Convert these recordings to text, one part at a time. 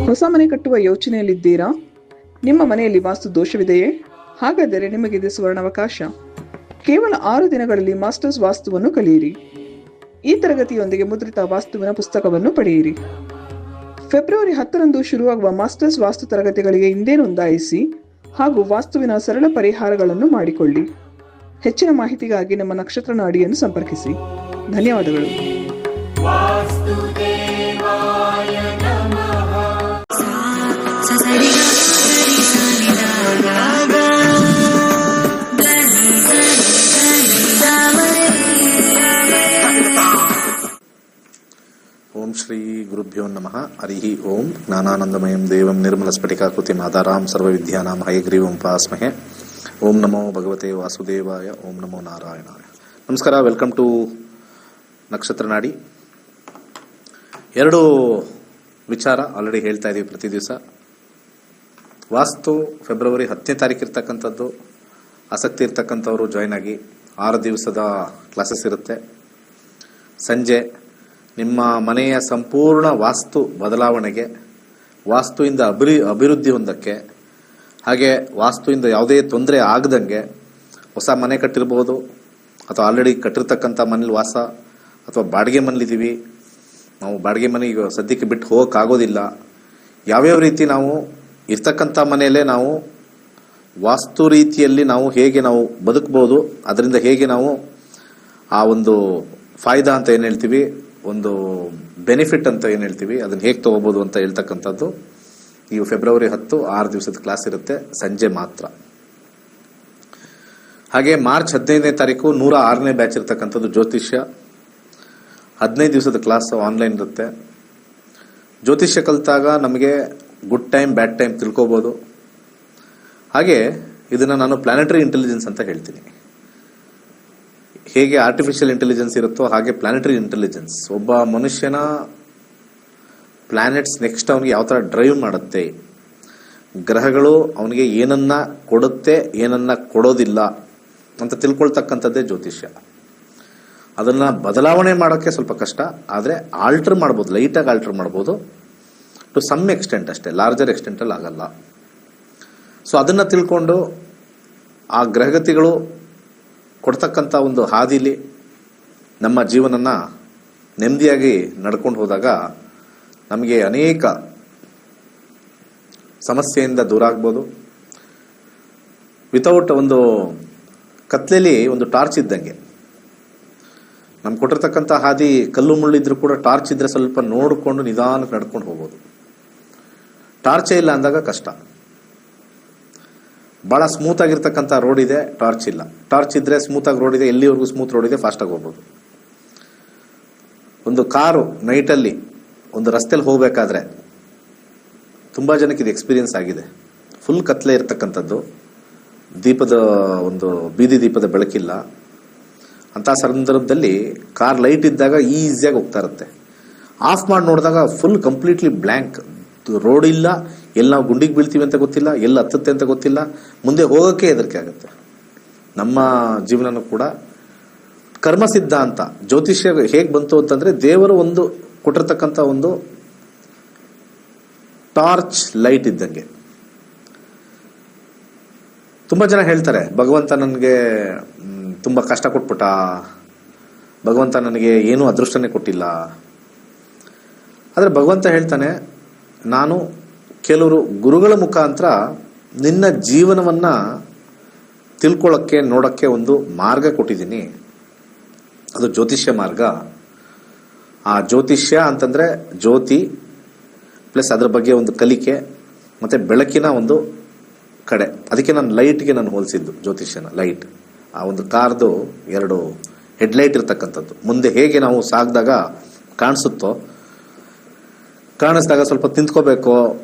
ಹೊಸ ಮನೆ ಕಟ್ಟುವ ಯೋಚನೆಯಲ್ಲಿದ್ದೀರಾ? ನಿಮ್ಮ ಮನೆಯಲ್ಲಿ ವಾಸ್ತು ದೋಷವಿದೆಯೇ? ಹಾಗಾದರೆ ನಿಮಗಿದೆ ಸುವರ್ಣಾವಕಾಶ. ಕೇವಲ 6 ದಿನಗಳಲ್ಲಿ ಮಾಸ್ಟರ್ಸ್ ವಾಸ್ತುವನ್ನು ಕಲಿಯಿರಿ. ಈ ತರಗತಿಯೊಂದಿಗೆ ಮುದ್ರಿತ ವಾಸ್ತುವಿನ ಪುಸ್ತಕವನ್ನು ಪಡೆಯಿರಿ. ಫೆಬ್ರವರಿ 10ರಂದು ಶುರುವಾಗುವ ಮಾಸ್ಟರ್ಸ್ ವಾಸ್ತು ತರಗತಿಗಳಿಗೆ ಹಿಂದೆ ನೋಂದಾಯಿಸಿ ಹಾಗೂ ವಾಸ್ತುವಿನ ಸರಳ ಪರಿಹಾರಗಳನ್ನು ಮಾಡಿಕೊಳ್ಳಿ. ಹೆಚ್ಚಿನ ಮಾಹಿತಿಗಾಗಿ ನಮ್ಮ ನಕ್ಷತ್ರ ನಾಡಿಯನ್ನು ಸಂಪರ್ಕಿಸಿ. ಧನ್ಯವಾದಗಳು. ಓಂ ಶ್ರೀ ಗುರುಭ್ಯೋ ನಮಃ. ಹರಿ ಓಂ. ಜ್ಞಾನಾನಂದಮಯಂ ದೇವಂ ನಿರ್ಮಲಸ್ಫಟಿಕಾಕೃತಿಂ ಆಧಾರಾಂ ಸರ್ವವಿದ್ಯಾನಾಂ ಹಯಗ್ರೀವಂ ಉಪಾಸ್ಮಹೆ. ಓಂ ನಮೋ ಭಗವತೆ ವಾಸುದೇವಾಯ. ಓಂ ನಮೋ ನಾರಾಯಣಾಯ. ನಮಸ್ಕಾರ. ವೆಲ್ಕಮ್ ಟು ನಕ್ಷತ್ರ ನಾಡಿ. 2 ವಿಚಾರ ಆಲ್ರೆಡಿ ಹೇಳ್ತಾ ಇದೀವಿ ಪ್ರತಿ ದಿವಸ. ವಾಸ್ತು ಫೆಬ್ರವರಿ 10ನೇ ತಾರೀಕು ಇರ್ತಕ್ಕಂಥದ್ದು. ಆಸಕ್ತಿ ಇರ್ತಕ್ಕಂಥವ್ರು ಜಾಯ್ನ್ ಆಗಿ. 6 ದಿವಸದ ಕ್ಲಾಸಸ್ ಇರುತ್ತೆ. ಸಂಜೆ ನಿಮ್ಮ ಮನೆಯ ಸಂಪೂರ್ಣ ವಾಸ್ತು ಬದಲಾವಣೆಗೆ, ವಾಸ್ತುವಿಂದ ಅಭಿವೃದ್ಧಿ ಹೊಂದಕ್ಕೆ, ಹಾಗೆ ವಾಸ್ತುವಿಂದ ಯಾವುದೇ ತೊಂದರೆ ಆಗದಂಗೆ, ಹೊಸ ಮನೆ ಕಟ್ಟಿರ್ಬೋದು ಅಥವಾ ಆಲ್ರೆಡಿ ಕಟ್ಟಿರ್ತಕ್ಕಂಥ ಮನೇಲಿ ವಾಸ ಅಥವಾ ಬಾಡಿಗೆ ಮನೇಲಿದ್ದೀವಿ, ನಾವು ಬಾಡಿಗೆ ಮನೆ ಈಗ ಸದ್ಯಕ್ಕೆ ಬಿಟ್ಟು ಹೋಗೋಕ್ಕಾಗೋದಿಲ್ಲ, ಯಾವ್ಯಾವ ರೀತಿ ನಾವು ಇರ್ತಕ್ಕಂಥ ಮನೆಯಲ್ಲೇ ನಾವು ವಾಸ್ತು ರೀತಿಯಲ್ಲಿ ನಾವು ಹೇಗೆ ನಾವು ಬದುಕ್ಬೋದು, ಅದರಿಂದ ಹೇಗೆ ನಾವು ಆ ಒಂದು ಫಾಯ್ದಾ ಅಂತ ಏನು ಹೇಳ್ತೀವಿ, ಒಂದು ಬೆನಿಫಿಟ್ ಅಂತ ಏನು ಹೇಳ್ತೀವಿ, ಅದನ್ನು ಹೇಗೆ ತೊಗೋಬೋದು ಅಂತ ಹೇಳ್ತಕ್ಕಂಥದ್ದು ಈ ಫೆಬ್ರವರಿ 10 6 ದಿವಸದ ಕ್ಲಾಸ್ ಇರುತ್ತೆ, ಸಂಜೆ ಮಾತ್ರ. ಹಾಗೆ ಮಾರ್ಚ್ 15ನೇ ತಾರೀಕು 106ನೇ ಬ್ಯಾಚ್ ಇರ್ತಕ್ಕಂಥದ್ದು ಜ್ಯೋತಿಷ್ಯ. 15 ದಿವಸದ ಕ್ಲಾಸ್ ಆನ್ಲೈನ್ ಇರುತ್ತೆ. ಜ್ಯೋತಿಷ್ಯ ಕಲಿತಾಗ ನಮಗೆ ಗುಡ್ ಟೈಮ್ ಬ್ಯಾಡ್ ಟೈಮ್ ತಿಳ್ಕೊಬೋದು. ಹಾಗೆ ಇದನ್ನು ನಾನು ಪ್ಲಾನೆಟರಿ ಇಂಟೆಲಿಜೆನ್ಸ್ ಅಂತ ಹೇಳ್ತೀನಿ. ಹೇಗೆ ಆರ್ಟಿಫಿಷಿಯಲ್ ಇಂಟೆಲಿಜೆನ್ಸ್ ಇರುತ್ತೋ ಹಾಗೆ ಪ್ಲಾನೆಟರಿ ಇಂಟೆಲಿಜೆನ್ಸ್. ಒಬ್ಬ ಮನುಷ್ಯನ ಪ್ಲಾನೆಟ್ಸ್ ನೆಕ್ಸ್ಟ್ ಅವನಿಗೆ ಯಾವ ಥರ ಡ್ರೈವ್ ಮಾಡುತ್ತೆ, ಗ್ರಹಗಳು ಅವನಿಗೆ ಏನನ್ನ ಕೊಡುತ್ತೆ, ಏನನ್ನ ಕೊಡೋದಿಲ್ಲ ಅಂತ ತಿಳ್ಕೊಳ್ತಕ್ಕಂಥದ್ದೇ ಜ್ಯೋತಿಷ್ಯ. ಅದನ್ನು ಬದಲಾವಣೆ ಮಾಡೋಕ್ಕೆ ಸ್ವಲ್ಪ ಕಷ್ಟ, ಆದರೆ ಆಲ್ಟರ್ ಮಾಡ್ಬೋದು, ಲೈಟಾಗಿ ಆಲ್ಟರ್ ಮಾಡ್ಬೋದು ಟು ಸಮ್ ಎಕ್ಸ್ಟೆಂಟ್ ಅಷ್ಟೇ, ಲಾರ್ಜರ್ ಎಕ್ಸ್ಟೆಂಟಲ್ಲಿ ಆಗಲ್ಲ. ಸೊ ಅದನ್ನು ತಿಳ್ಕೊಂಡು ಆ ಗ್ರಹಗತಿಗಳು ಕೊಡ್ತಕ್ಕಂಥ ಒಂದು ಹಾದಿಲಿ ನಮ್ಮ ಜೀವನನ ನೆಮ್ಮದಿಯಾಗಿ ನಡ್ಕೊಂಡು ಹೋದಾಗ ನಮಗೆ ಅನೇಕ ಸಮಸ್ಯೆಯಿಂದ ದೂರ ಆಗ್ಬೋದು. ವಿತೌಟ್ ಒಂದು ಕತ್ಲೆಯಲ್ಲಿ ಒಂದು ಟಾರ್ಚ್ ಇದ್ದಂಗೆ, ನಮ್ಗೆ ಕೊಟ್ಟಿರ್ತಕ್ಕಂಥ ಹಾದಿ ಕಲ್ಲು ಮುಳ್ಳಿದ್ರು ಕೂಡ ಟಾರ್ಚ್ ಇದ್ರೆ ಸ್ವಲ್ಪ ನೋಡಿಕೊಂಡು ನಿಧಾನಕ್ಕೆ ನಡ್ಕೊಂಡು ಹೋಗ್ಬೋದು. ಟಾರ್ಚೇ ಇಲ್ಲ ಅಂದಾಗ ಕಷ್ಟ. ಭಾಳ ಸ್ಮೂತ್ ಆಗಿರ್ತಕ್ಕಂಥ ರೋಡ್ ಇದೆ, ಟಾರ್ಚ್ ಇಲ್ಲ. ಟಾರ್ಚ್ ಇದ್ರೆ ಸ್ಮೂತ್ ಆಗಿ ರೋಡ್ ಇದೆ, ಎಲ್ಲಿವರೆಗೂ ಸ್ಮೂತ್ ರೋಡ್ ಇದೆ, ಫಾಸ್ಟಾಗಿ ಹೋಗ್ಬೋದು. ಒಂದು ಕಾರು ನೈಟಲ್ಲಿ ಒಂದು ರಸ್ತೆಯಲ್ಲಿ ಹೋಗಬೇಕಾದ್ರೆ ತುಂಬ ಜನಕ್ಕೆ ಇದು ಎಕ್ಸ್ಪೀರಿಯನ್ಸ್ ಆಗಿದೆ. ಫುಲ್ ಕತ್ಲೆ ಇರ್ತಕ್ಕಂಥದ್ದು, ದೀಪದ ಒಂದು ಬೀದಿ ದೀಪದ ಬೆಳಕಿಲ್ಲ. ಅಂಥ ಸಂದರ್ಭದಲ್ಲಿ ಕಾರ್ ಲೈಟ್ ಇದ್ದಾಗ ಈಸಿಯಾಗಿ ಹೋಗ್ತಾ ಇರುತ್ತೆ. ಆಫ್ ಮಾಡಿ ನೋಡಿದಾಗ ಫುಲ್ ಕಂಪ್ಲೀಟ್ಲಿ ಬ್ಲ್ಯಾಂಕ್, ರೋಡ್ ಇಲ್ಲ, ಎಲ್ಲಿ ನಾವು ಗುಂಡಿಗೆ ಬೀಳ್ತೀವಿ ಅಂತ ಗೊತ್ತಿಲ್ಲ, ಎಲ್ಲಿ ಹತ್ತುತ್ತೆ ಅಂತ ಗೊತ್ತಿಲ್ಲ, ಮುಂದೆ ಹೋಗೋಕ್ಕೆ ಹೆದರಿಕೆ ಆಗುತ್ತೆ. ನಮ್ಮ ಜೀವನನೂ ಕೂಡ ಕರ್ಮಸಿದ್ಧ ಅಂತ ಜ್ಯೋತಿಷ್ಯ ಹೇಗೆ ಬಂತು ಅಂತಂದರೆ, ದೇವರು ಒಂದು ಕೊಟ್ಟಿರ್ತಕ್ಕಂಥ ಒಂದು ಟಾರ್ಚ್ ಲೈಟ್ ಇದ್ದಂಗೆ. ತುಂಬ ಜನ ಹೇಳ್ತಾರೆ, ಭಗವಂತ ನನಗೆ ತುಂಬ ಕಷ್ಟ ಕೊಟ್ಬಿಟ್ಟ, ಭಗವಂತ ನನಗೆ ಏನೂ ಅದೃಷ್ಟನೇ ಕೊಟ್ಟಿಲ್ಲ. ಆದರೆ ಭಗವಂತ ಹೇಳ್ತಾನೆ, ನಾನು ಕೆಲವರು ಗುರುಗಳ ಮುಖಾಂತರ ನಿನ್ನ ಜೀವನವನ್ನು ತಿಳ್ಕೊಳ್ಳೋಕ್ಕೆ, ನೋಡೋಕ್ಕೆ ಒಂದು ಮಾರ್ಗ ಕೊಟ್ಟಿದ್ದೀನಿ. ಅದು ಜ್ಯೋತಿಷ್ಯ ಮಾರ್ಗ. ಆ ಜ್ಯೋತಿಷ್ಯ ಅಂತಂದರೆ ಜ್ಯೋತಿ ಪ್ಲಸ್ ಅದರ ಬಗ್ಗೆ ಒಂದು ಕಲಿಕೆ ಮತ್ತು ಬೆಳಕಿನ ಒಂದು ಕಡೆ. ಅದಕ್ಕೆ ನಾನು ಲೈಟ್ಗೆ ನಾನು ಹೋಲಿಸಿದ್ದು ಜ್ಯೋತಿಷ್ಯನ. ಲೈಟ್, ಆ ಒಂದು ಕಾರ್ದು 2 ಹೆಡ್ಲೈಟ್ ಇರ್ತಕ್ಕಂಥದ್ದು. ಮುಂದೆ ಹೇಗೆ ನಾವು ಸಾಗಿದಾಗ ಕಾಣಿಸುತ್ತೋ, ಕಾಣಿಸಿದಾಗ ಸ್ವಲ್ಪ ನಿಂತ್ಕೋಬೇಕು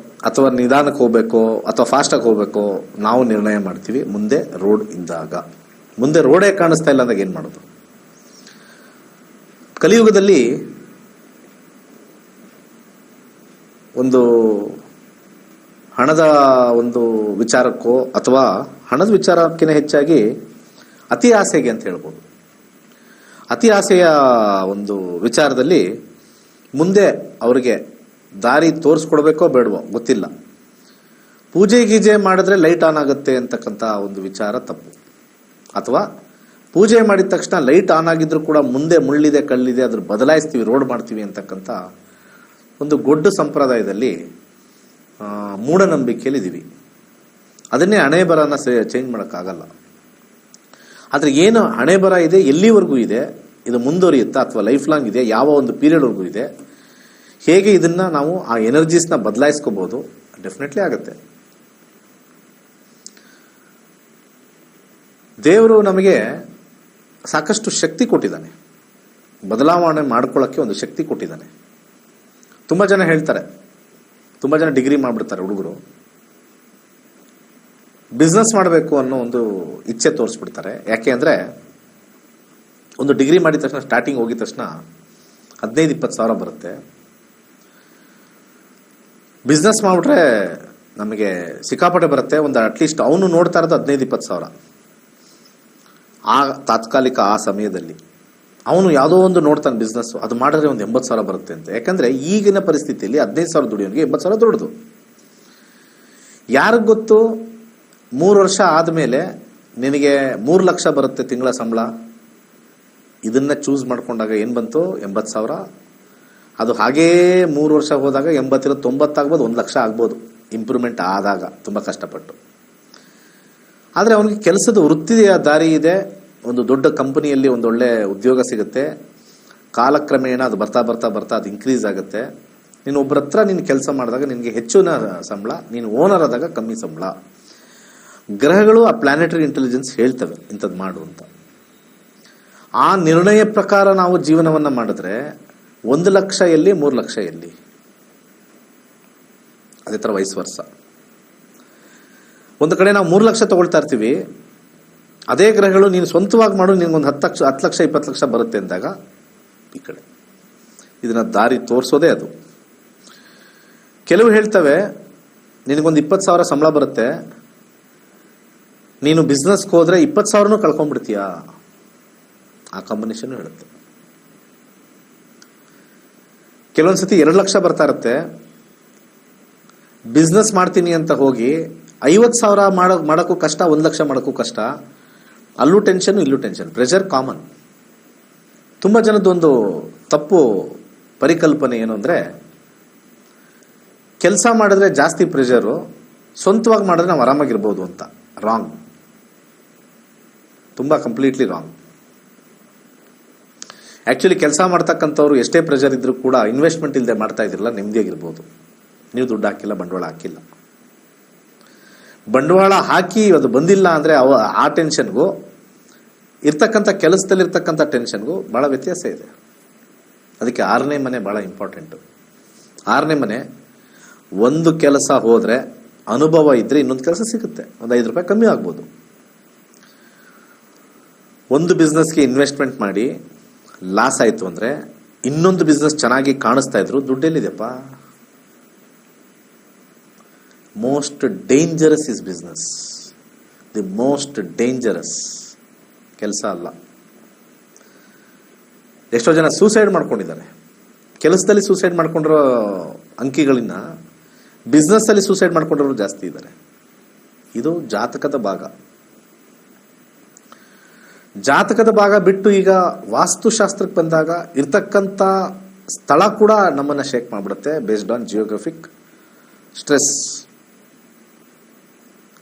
ಅಥವಾ ನಿಧಾನಕ್ಕೆ ಹೋಗಬೇಕು ಅಥವಾ ಫಾಸ್ಟಾಗಿ ಹೋಗಬೇಕು ನಾವು ನಿರ್ಣಯ ಮಾಡ್ತೀವಿ. ಮುಂದೆ ರೋಡ್ ಇದ್ದಾಗ, ಮುಂದೆ ರೋಡೇ ಕಾಣಿಸ್ತಾ ಇಲ್ಲ ಅಂದಾಗ ಏನು ಮಾಡೋದು? ಕಲಿಯುಗದಲ್ಲಿ ಒಂದು ಹಣದ ಒಂದು ವಿಚಾರಕ್ಕೋ ಅಥವಾ ಹಣದ ವಿಚಾರಕ್ಕಿಂತ ಹೆಚ್ಚಾಗಿ ಅತಿ ಆಸೆಗೆ ಅಂತ ಹೇಳ್ಬೋದು. ಅತಿ ಆಸೆಯ ಒಂದು ವಿಚಾರದಲ್ಲಿ ಮುಂದೆ ಅವರಿಗೆ ದಾರಿ ತೋರಿಸ್ಕೊಡ್ಬೇಕೋ ಬೇಡವೋ ಗೊತ್ತಿಲ್ಲ. ಪೂಜೆ ಗೀಜೆ ಮಾಡಿದ್ರೆ ಲೈಟ್ ಆನ್ ಆಗುತ್ತೆ ಅಂತಕ್ಕಂಥ ಒಂದು ವಿಚಾರ ತಪ್ಪು. ಅಥವಾ ಪೂಜೆ ಮಾಡಿದ ತಕ್ಷಣ ಲೈಟ್ ಆನ್ ಆಗಿದ್ರು ಕೂಡ ಮುಂದೆ ಮುಳ್ಳಿದೆ ಕಳ್ಳಿದೆ ಅದ್ರ ಬದಲಾಯಿಸ್ತೀವಿ, ರೋಡ್ ಮಾಡ್ತೀವಿ ಅಂತಕ್ಕಂಥ ಒಂದು ಗೊಡ್ಡು ಸಂಪ್ರದಾಯದಲ್ಲಿ ಮೂಢನಂಬಿಕೆಯಲ್ಲಿ ಇದ್ದೀವಿ. ಅದನ್ನೇ ಹಣೆ ಬರನ ಚೇಂಜ್ ಮಾಡೋಕ್ಕಾಗಲ್ಲ. ಆದರೆ ಏನು ಹಣೆ ಬರ ಇದೆ, ಎಲ್ಲಿವರೆಗೂ ಇದೆ, ಇದು ಮುಂದುವರಿಯುತ್ತಾ ಅಥವಾ ಲೈಫ್ ಲಾಂಗ್ ಇದೆ, ಯಾವ ಒಂದು ಪೀರಿಯಡ್ವರೆಗೂ ಇದೆ, ಹೇಗೆ ಇದನ್ನ ನಾವು ಆ ಎನರ್ಜೀಸ್ನ ಬದಲಾಯಿಸ್ಕೋಬಹುದು, ಡೆಫಿನೆಟ್ಲಿ ಆಗುತ್ತೆ. ದೇವರು ನಮಗೆ ಸಾಕಷ್ಟು ಶಕ್ತಿ ಕೊಟ್ಟಿದ್ದಾನೆ, ಬದಲಾವಣೆ ಮಾಡ್ಕೊಳ್ಳೋಕ್ಕೆ ಒಂದು ಶಕ್ತಿ ಕೊಟ್ಟಿದ್ದಾನೆ. ತುಂಬ ಜನ ಹೇಳ್ತಾರೆ, ತುಂಬ ಜನ ಡಿಗ್ರಿ ಮಾಡಿಬಿಡ್ತಾರೆ ಹುಡುಗರು, ಬಿಸ್ನೆಸ್ ಮಾಡಬೇಕು ಅನ್ನೋ ಒಂದು ಇಚ್ಛೆ ತೋರಿಸ್ಬಿಡ್ತಾರೆ. ಯಾಕೆ ಅಂದರೆ ಒಂದು ಡಿಗ್ರಿ ಮಾಡಿದ ತಕ್ಷಣ, ಸ್ಟಾರ್ಟಿಂಗ್ ಹೋಗಿದ ತಕ್ಷಣ 15-20 ಸಾವಿರ ಬರುತ್ತೆ. ಬಿಸ್ನೆಸ್ ಮಾಡಿಬಿಟ್ರೆ ನಮಗೆ ಸಿಕ್ಕಾಪಟ್ಟೆ ಬರುತ್ತೆ. ಒಂದು ಅಟ್ಲೀಸ್ಟ್ ಅವನು ನೋಡ್ತಾ ಇರೋದು 15-20 ಸಾವಿರ ಆ ತಾತ್ಕಾಲಿಕ ಆ ಸಮಯದಲ್ಲಿ. ಅವನು ಯಾವುದೋ ಒಂದು ನೋಡ್ತಾನೆ ಬಿಸ್ನೆಸ್, ಅದು ಮಾಡಿದ್ರೆ ಒಂದು 80 ಸಾವಿರ ಬರುತ್ತೆ ಅಂತ. ಯಾಕಂದರೆ ಈಗಿನ ಪರಿಸ್ಥಿತಿಯಲ್ಲಿ 15 ಸಾವಿರ ದುಡಿಯೋನಿಗೆ 80 ಸಾವಿರ ದೊಡ್ಡದು. ಯಾರಿಗೆ ಗೊತ್ತು 3 ವರ್ಷ ಆದಮೇಲೆ ನಿನಗೆ 3 ಲಕ್ಷ ಬರುತ್ತೆ ತಿಂಗಳ ಸಂಬಳ. ಇದನ್ನ ಚೂಸ್ ಮಾಡ್ಕೊಂಡಾಗ ಏನು ಬಂತು, 80 ಸಾವಿರ. ಅದು ಹಾಗೇ 3 ವರ್ಷ ಹೋದಾಗ 80 90 ಆಗ್ಬೋದು, 1 ಲಕ್ಷ ಆಗ್ಬೋದು ಇಂಪ್ರೂವ್ಮೆಂಟ್ ಆದಾಗ ತುಂಬ ಕಷ್ಟಪಟ್ಟು. ಆದರೆ ಅವನಿಗೆ ಕೆಲಸದ ವೃತ್ತಿಯ ದಾರಿ ಇದೆ, ಒಂದು ದೊಡ್ಡ ಕಂಪನಿಯಲ್ಲಿ ಒಂದು ಒಳ್ಳೆ ಉದ್ಯೋಗ ಸಿಗುತ್ತೆ. ಕಾಲಕ್ರಮೇಣ ಅದು ಬರ್ತಾ ಬರ್ತಾ ಬರ್ತಾ ಅದು ಇನ್ಕ್ರೀಸ್ ಆಗುತ್ತೆ. ನೀನು ಒಬ್ಬರ ಹತ್ರ ನೀನು ಕೆಲಸ ಮಾಡಿದಾಗ ನಿನಗೆ ಹೆಚ್ಚಿನ ಸಂಬಳ, ನೀನು ಓನರ್ ಆದಾಗ ಕಮ್ಮಿ ಸಂಬಳ. ಗ್ರಹಗಳು ಆ ಪ್ಲಾನೆಟರಿ ಇಂಟೆಲಿಜೆನ್ಸ್ ಹೇಳ್ತವೆ ಇಂಥದ್ದು ಮಾಡು ಅಂತ. ಆ ನಿರ್ಣಯ ಪ್ರಕಾರ ನಾವು ಜೀವನವನ್ನು ಮಾಡಿದ್ರೆ 1 ಲಕ್ಷ ಎಲ್ಲಿ, 3 ಲಕ್ಷ ಎಲ್ಲಿ, ಅದೇ ಥರ ವಯಸ್ಸು ವರ್ಷ. ಒಂದು ಕಡೆ ನಾವು 3 ಲಕ್ಷ ತಗೊಳ್ತಾ ಇರ್ತೀವಿ, ಅದೇ ಗ್ರಹಗಳು ನೀನು ಸ್ವಂತವಾಗಿ ಮಾಡು, ನಿನ್ಗೊಂದು 10 ಲಕ್ಷ 20 ಲಕ್ಷ ಬರುತ್ತೆ ಅಂದಾಗ ಈ ಕಡೆ ಇದನ್ನ ದಾರಿ ತೋರಿಸೋದೇ ಅದು. ಕೆಲವು ಹೇಳ್ತವೆ ನಿನಗೊಂದು 20 ಸಾವಿರ ಸಂಬಳ ಬರುತ್ತೆ, ನೀನು ಬಿಸ್ನೆಸ್ಗೆ ಹೋದ್ರೆ 20 ಸಾವಿರನೂ ಕಳ್ಕೊಂಡ್ಬಿಡ್ತೀಯಾ, ಆ ಕಾಂಬಿನೇಷನ್ ಹೇಳುತ್ತೆ. ಕೆಲವೊಂದ್ಸತಿ 2 ಲಕ್ಷ ಬರ್ತಾ ಇರುತ್ತೆ, ಬಿಸ್ನೆಸ್ ಮಾಡ್ತೀನಿ ಅಂತ ಹೋಗಿ 50 ಸಾವಿರ ಮಾಡೋಕ್ಕೂ ಕಷ್ಟ, 1 ಲಕ್ಷ ಮಾಡೋಕ್ಕೂ ಕಷ್ಟ. ಅಲ್ಲೂ ಟೆನ್ಷನ್, ಇಲ್ಲೂ ಟೆನ್ಷನ್, ಪ್ರೆಷರ್ ಕಾಮನ್. ತುಂಬ ಜನದೊಂದು ತಪ್ಪು ಪರಿಕಲ್ಪನೆ ಏನು ಅಂದರೆ, ಕೆಲಸ ಮಾಡಿದ್ರೆ ಜಾಸ್ತಿ ಪ್ರೆಷರು, ಸ್ವಂತವಾಗಿ ಮಾಡಿದ್ರೆ ನಾವು ಆರಾಮಾಗಿರ್ಬೋದು ಅಂತ. ರಾಂಗ್, ತುಂಬ ಕಂಪ್ಲೀಟ್ಲಿ ರಾಂಗ್. ಆ್ಯಕ್ಚುಲಿ ಕೆಲಸ ಮಾಡ್ತಕ್ಕಂಥವ್ರು ಎಷ್ಟೇ ಪ್ರೆಷರ್ ಇದ್ರೂ ಕೂಡ ಇನ್ವೆಸ್ಟ್ಮೆಂಟ್ ಇಲ್ಲದೆ ಮಾಡ್ತಾ ಇದ್ರಲ್ಲ, ನೆಮ್ಮದಿಯಾಗಿರ್ಬೋದು. ನೀವು ದುಡ್ಡು ಹಾಕಿಲ್ಲ, ಬಂಡವಾಳ ಹಾಕಿಲ್ಲ. ಬಂಡವಾಳ ಹಾಕಿ ಅದು ಬಂದಿಲ್ಲ ಅಂದರೆ ಆ ಟೆನ್ಷನ್ಗೂ ಇರ್ತಕ್ಕಂಥ ಕೆಲಸದಲ್ಲಿರ್ತಕ್ಕಂಥ ಟೆನ್ಷನ್ಗೂ ಭಾಳ ವ್ಯತ್ಯಾಸ ಇದೆ. ಅದಕ್ಕೆ 6ನೇ ಮನೆ ಭಾಳ ಇಂಪಾರ್ಟೆಂಟು. 6ನೇ ಮನೆ, ಒಂದು ಕೆಲಸ ಹೋದರೆ ಅನುಭವ ಇದ್ದರೆ ಇನ್ನೊಂದು ಕೆಲಸ ಸಿಗುತ್ತೆ, ಒಂದು 5 ರೂಪಾಯಿ ಕಮ್ಮಿ ಆಗ್ಬೋದು. ಒಂದು ಬಿಸ್ನೆಸ್ಗೆ ಇನ್ವೆಸ್ಟ್ಮೆಂಟ್ ಮಾಡಿ ಲಾಸ್ ಆಯಿತು ಅಂದರೆ ಇನ್ನೊಂದು ಬಿಸ್ನೆಸ್ ಚೆನ್ನಾಗಿ ಕಾಣಿಸ್ತಾ ಇದ್ರು, ದುಡ್ಡೆಲ್ಲಿದೆಪ್ಪ? Most dangerous is business. The most dangerous ಕೆಲಸ ಅಲ್ಲ. ಎಷ್ಟೋ ಜನ ಸೂಸೈಡ್ ಮಾಡ್ಕೊಂಡಿದ್ದಾರೆ. ಕೆಲಸದಲ್ಲಿ ಸೂಸೈಡ್ ಮಾಡ್ಕೊಂಡಿರೋ ಅಂಕಿಗಳಿಂದ ಬಿಸ್ನೆಸ್ಸಲ್ಲಿ ಸೂಸೈಡ್ ಮಾಡ್ಕೊಂಡಿರೋರು ಜಾಸ್ತಿ ಇದ್ದಾರೆ. ಇದು ಜಾತಕದ ಭಾಗ. ಜಾತಕದ ಭಾಗ ಬಿಟ್ಟು ಈಗ ವಾಸ್ತುಶಾಸ್ತ್ರಕ್ಕೆ ಬಂದಾಗ ಇರ್ತಕ್ಕಂಥ ಸ್ಥಳ ಕೂಡ ನಮ್ಮನ್ನು ಶೇಕ್ ಮಾಡಿಬಿಡುತ್ತೆ, based on geographic stress.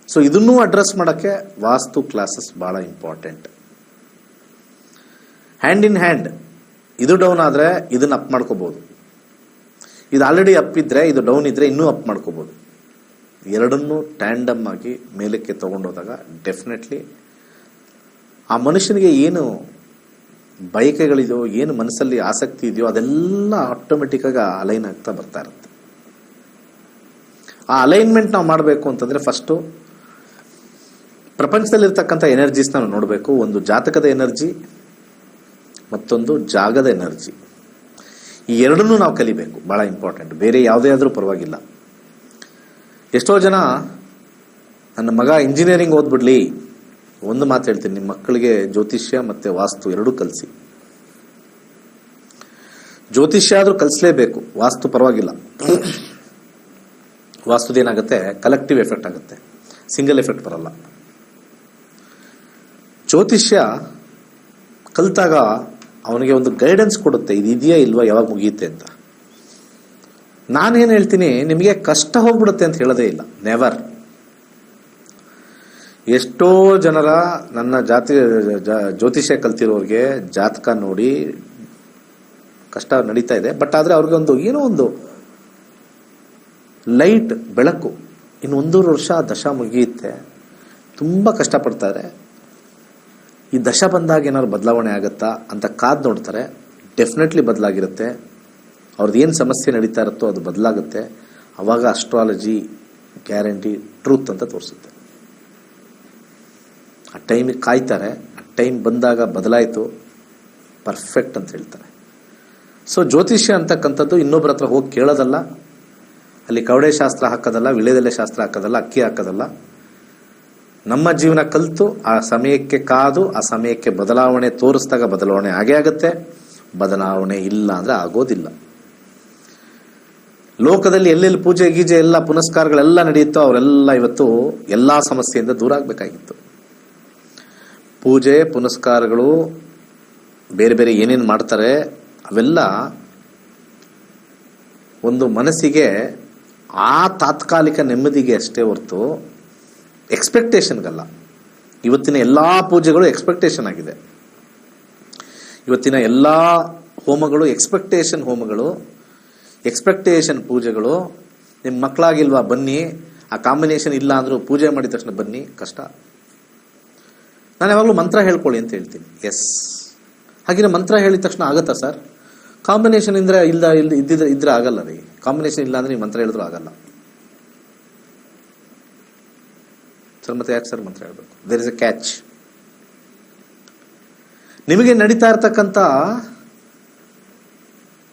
So ಇದನ್ನೂ ಅಡ್ರೆಸ್ ಮಾಡೋಕ್ಕೆ ವಾಸ್ತು ಕ್ಲಾಸಸ್ ಭಾಳ ಇಂಪಾರ್ಟೆಂಟ್. ಹ್ಯಾಂಡ್ ಇನ್ ಹ್ಯಾಂಡ್, ಇದು ಡೌನ್ ಆದರೆ ಇದನ್ನು ಅಪ್ ಮಾಡ್ಕೋಬೋದು, ಇದು ಆಲ್ರೆಡಿ ಅಪ್ ಇದ್ದರೆ ಇದು ಡೌನ್ ಇದ್ದರೆ ಇನ್ನೂ ಅಪ್ ಮಾಡ್ಕೋಬೋದು. ಎರಡನ್ನೂ ಟ್ಯಾಂಡಮ್ ಆಗಿ ಮೇಲಕ್ಕೆ ತೊಗೊಂಡೋದಾಗ ಡೆಫಿನೆಟ್ಲಿ ಆ ಮನುಷ್ಯನಿಗೆ ಏನು ಬಯಕೆಗಳಿದೆಯೋ, ಏನು ಮನಸ್ಸಲ್ಲಿ ಆಸಕ್ತಿ ಇದೆಯೋ ಅದೆಲ್ಲ ಆಟೋಮೆಟಿಕ್ಕಾಗಿ ಅಲೈನ್ ಆಗ್ತಾ ಬರ್ತಾ ಇರುತ್ತೆ. ಆ ಅಲೈನ್ಮೆಂಟ್ ನಾವು ಮಾಡಬೇಕು ಅಂತಂದರೆ ಫಸ್ಟು ಪ್ರಪಂಚದಲ್ಲಿರ್ತಕ್ಕಂಥ ಎನರ್ಜೀಸ್ನ ನಾವು ನೋಡಬೇಕು. ಒಂದು ಜಾತಕದ ಎನರ್ಜಿ, ಮತ್ತೊಂದು ಜಾಗದ ಎನರ್ಜಿ. ಈ ಎರಡನ್ನೂ ನಾವು ಕಲಿಬೇಕು, ಭಾಳ ಇಂಪಾರ್ಟೆಂಟ್. ಬೇರೆ ಯಾವುದೇ ಆದರೂ ಪರವಾಗಿಲ್ಲ. ಎಷ್ಟೋ ಜನ ನನ್ನ ಮಗ ಇಂಜಿನಿಯರಿಂಗ್ ಓದ್ಬಿಡ್ಲಿ, ಒಂದು ಮಾತು ಹೇಳ್ತೀನಿ, ನಿಮ್ಮ ಮಕ್ಕಳಿಗೆ ಜ್ಯೋತಿಷ್ಯ ಮತ್ತು ವಾಸ್ತು ಎರಡೂ ಕಲಿಸಿ. ಜ್ಯೋತಿಷ್ಯ ಆದರೂ ಕಲಿಸಲೇಬೇಕು, ವಾಸ್ತು ಪರವಾಗಿಲ್ಲ. ವಾಸ್ತುದೇನಾಗುತ್ತೆ, ಕಲೆಕ್ಟಿವ್ ಎಫೆಕ್ಟ್ ಆಗುತ್ತೆ, ಸಿಂಗಲ್ ಎಫೆಕ್ಟ್ ಬರಲ್ಲ. ಜ್ಯೋತಿಷ್ಯ ಕಲಿತಾಗ ಅವನಿಗೆ ಒಂದು ಗೈಡೆನ್ಸ್ ಕೊಡುತ್ತೆ, ಇದು ಇದೆಯಾ ಇಲ್ವಾ, ಯಾವಾಗ ಮುಗಿಯುತ್ತೆ ಅಂತ. ನಾನೇನು ಹೇಳ್ತೀನಿ, ನಿಮಗೆ ಕಷ್ಟ ಹೋಗ್ಬಿಡುತ್ತೆ ಅಂತ ಹೇಳೋದೇ ಇಲ್ಲ, ನೆವರ್. ಎಷ್ಟೋ ಜನರ ನನ್ನ ಜ್ಯೋತಿಷ್ಯ ಕಲ್ತಿರೋರಿಗೆ ಜಾತಕ ನೋಡಿ ಕಷ್ಟ ನಡೀತಾ ಇದೆ. ಬಟ್ ಆದರೆ ಅವ್ರಿಗೆ ಏನೋ ಒಂದು ಲೈಟ್, ಬೆಳಕು, ಇನ್ನು 1.5 ವರ್ಷ ದಶ ಮುಗಿಯುತ್ತೆ, ತುಂಬ ಕಷ್ಟಪಡ್ತಾರೆ, ಈ ದಶ ಬಂದಾಗ ಏನಾದ್ರು ಬದಲಾವಣೆ ಆಗುತ್ತಾ ಅಂತ ಕಾದು ನೋಡ್ತಾರೆ. ಡೆಫಿನೆಟ್ಲಿ ಬದಲಾಗಿರುತ್ತೆ. ಅವ್ರದ್ದು ಏನು ಸಮಸ್ಯೆ ನಡೀತಾ ಇರುತ್ತೋ ಅದು ಬದಲಾಗುತ್ತೆ. ಆವಾಗ ಅಸ್ಟ್ರಾಲಜಿ ಗ್ಯಾರಂಟಿ ಟ್ರೂತ್ ಅಂತ ತೋರಿಸುತ್ತೆ. ಆ ಟೈಮಿಗೆ ಕಾಯ್ತಾರೆ, ಆ ಟೈಮ್ ಬಂದಾಗ ಬದಲಾಯಿತು, ಪರ್ಫೆಕ್ಟ್ ಅಂತ ಹೇಳ್ತಾರೆ. ಸೊ ಜ್ಯೋತಿಷ್ಯ ಅಂತಕ್ಕಂಥದ್ದು ಇನ್ನೊಬ್ಬರ ಹತ್ರ ಹೋಗಿ ಕೇಳೋದಲ್ಲ, ಅಲ್ಲಿ ಕವಡೆ ಶಾಸ್ತ್ರ ಹಾಕೋದಲ್ಲ, ವಿಳೆದೆಲೆ ಶಾಸ್ತ್ರ ಹಾಕೋದಲ್ಲ, ಅಕ್ಕಿ ಹಾಕೋದಲ್ಲ. ನಮ್ಮ ಜೀವನ ಕಲಿತು ಆ ಸಮಯಕ್ಕೆ ಕಾದು ಆ ಸಮಯಕ್ಕೆ ಬದಲಾವಣೆ ತೋರಿಸಿದಾಗ ಬದಲಾವಣೆ ಆಗೇ ಆಗುತ್ತೆ. ಬದಲಾವಣೆ ಇಲ್ಲ ಅಂದರೆ ಆಗೋದಿಲ್ಲ. ಲೋಕದಲ್ಲಿ ಎಲ್ಲೆಲ್ಲಿ ಪೂಜೆ ಗೀಜೆ ಎಲ್ಲ ಪುನಸ್ಕಾರಗಳೆಲ್ಲ ನಡೆಯುತ್ತೋ ಅವರೆಲ್ಲ ಇವತ್ತು ಎಲ್ಲ ಸಮಸ್ಯೆಯಿಂದ ದೂರ ಆಗಬೇಕಾಗಿತ್ತು. ಪೂಜೆ ಪುನಸ್ಕಾರಗಳು ಬೇರೆ ಬೇರೆ ಏನೇನು ಮಾಡ್ತಾರೆ ಅವೆಲ್ಲ ಒಂದು ಮನಸ್ಸಿಗೆ ಆ ತಾತ್ಕಾಲಿಕ ನೆಮ್ಮದಿಗೆ ಅಷ್ಟೇ ಹೊರತು ಎಕ್ಸ್ಪೆಕ್ಟೇಷನ್ಗಲ್ಲ. ಇವತ್ತಿನ ಎಲ್ಲ ಪೂಜೆಗಳು ಎಕ್ಸ್ಪೆಕ್ಟೇಷನ್ ಆಗಿದೆ. ಇವತ್ತಿನ ಎಲ್ಲ ಹೋಮಗಳು ಎಕ್ಸ್ಪೆಕ್ಟೇಷನ್ ಹೋಮಗಳು, ಎಕ್ಸ್ಪೆಕ್ಟೇಷನ್ ಪೂಜೆಗಳು. ನಿಮ್ಮ ಮಕ್ಕಳಾಗಿಲ್ವಾ ಬನ್ನಿ, ಆ ಕಾಂಬಿನೇಷನ್ ಇಲ್ಲ ಅಂದರೂ ಪೂಜೆ ಮಾಡಿದ ತಕ್ಷಣ ಬನ್ನಿ, ಕಷ್ಟ. ನಾನು ಯಾವಾಗಲೂ ಮಂತ್ರ ಹೇಳ್ಕೊಳ್ಳಿ ಅಂತ ಹೇಳ್ತೀನಿ. ಎಸ್, ಹಾಗೆ ಮಂತ್ರ ಹೇಳಿದ ತಕ್ಷಣ ಆಗುತ್ತಾ ಸರ್? ಕಾಂಬಿನೇಷನ್ ಇದ್ರೆ ಆಗಲ್ಲ ರೀ. ಕಾಂಬಿನೇಷನ್ ಇಲ್ಲ ಅಂದ್ರೆ ನೀವು ಮಂತ್ರ ಹೇಳಿದ್ರು ಆಗಲ್ಲ ಸರ್. ಮತ್ತೆ ಯಾಕೆ ಸರ್ ಮಂತ್ರ ಹೇಳ್ಬೇಕು? There is a catch. ನಿಮಗೆ ನಡೀತಾ ಇರ್ತಕ್ಕಂಥ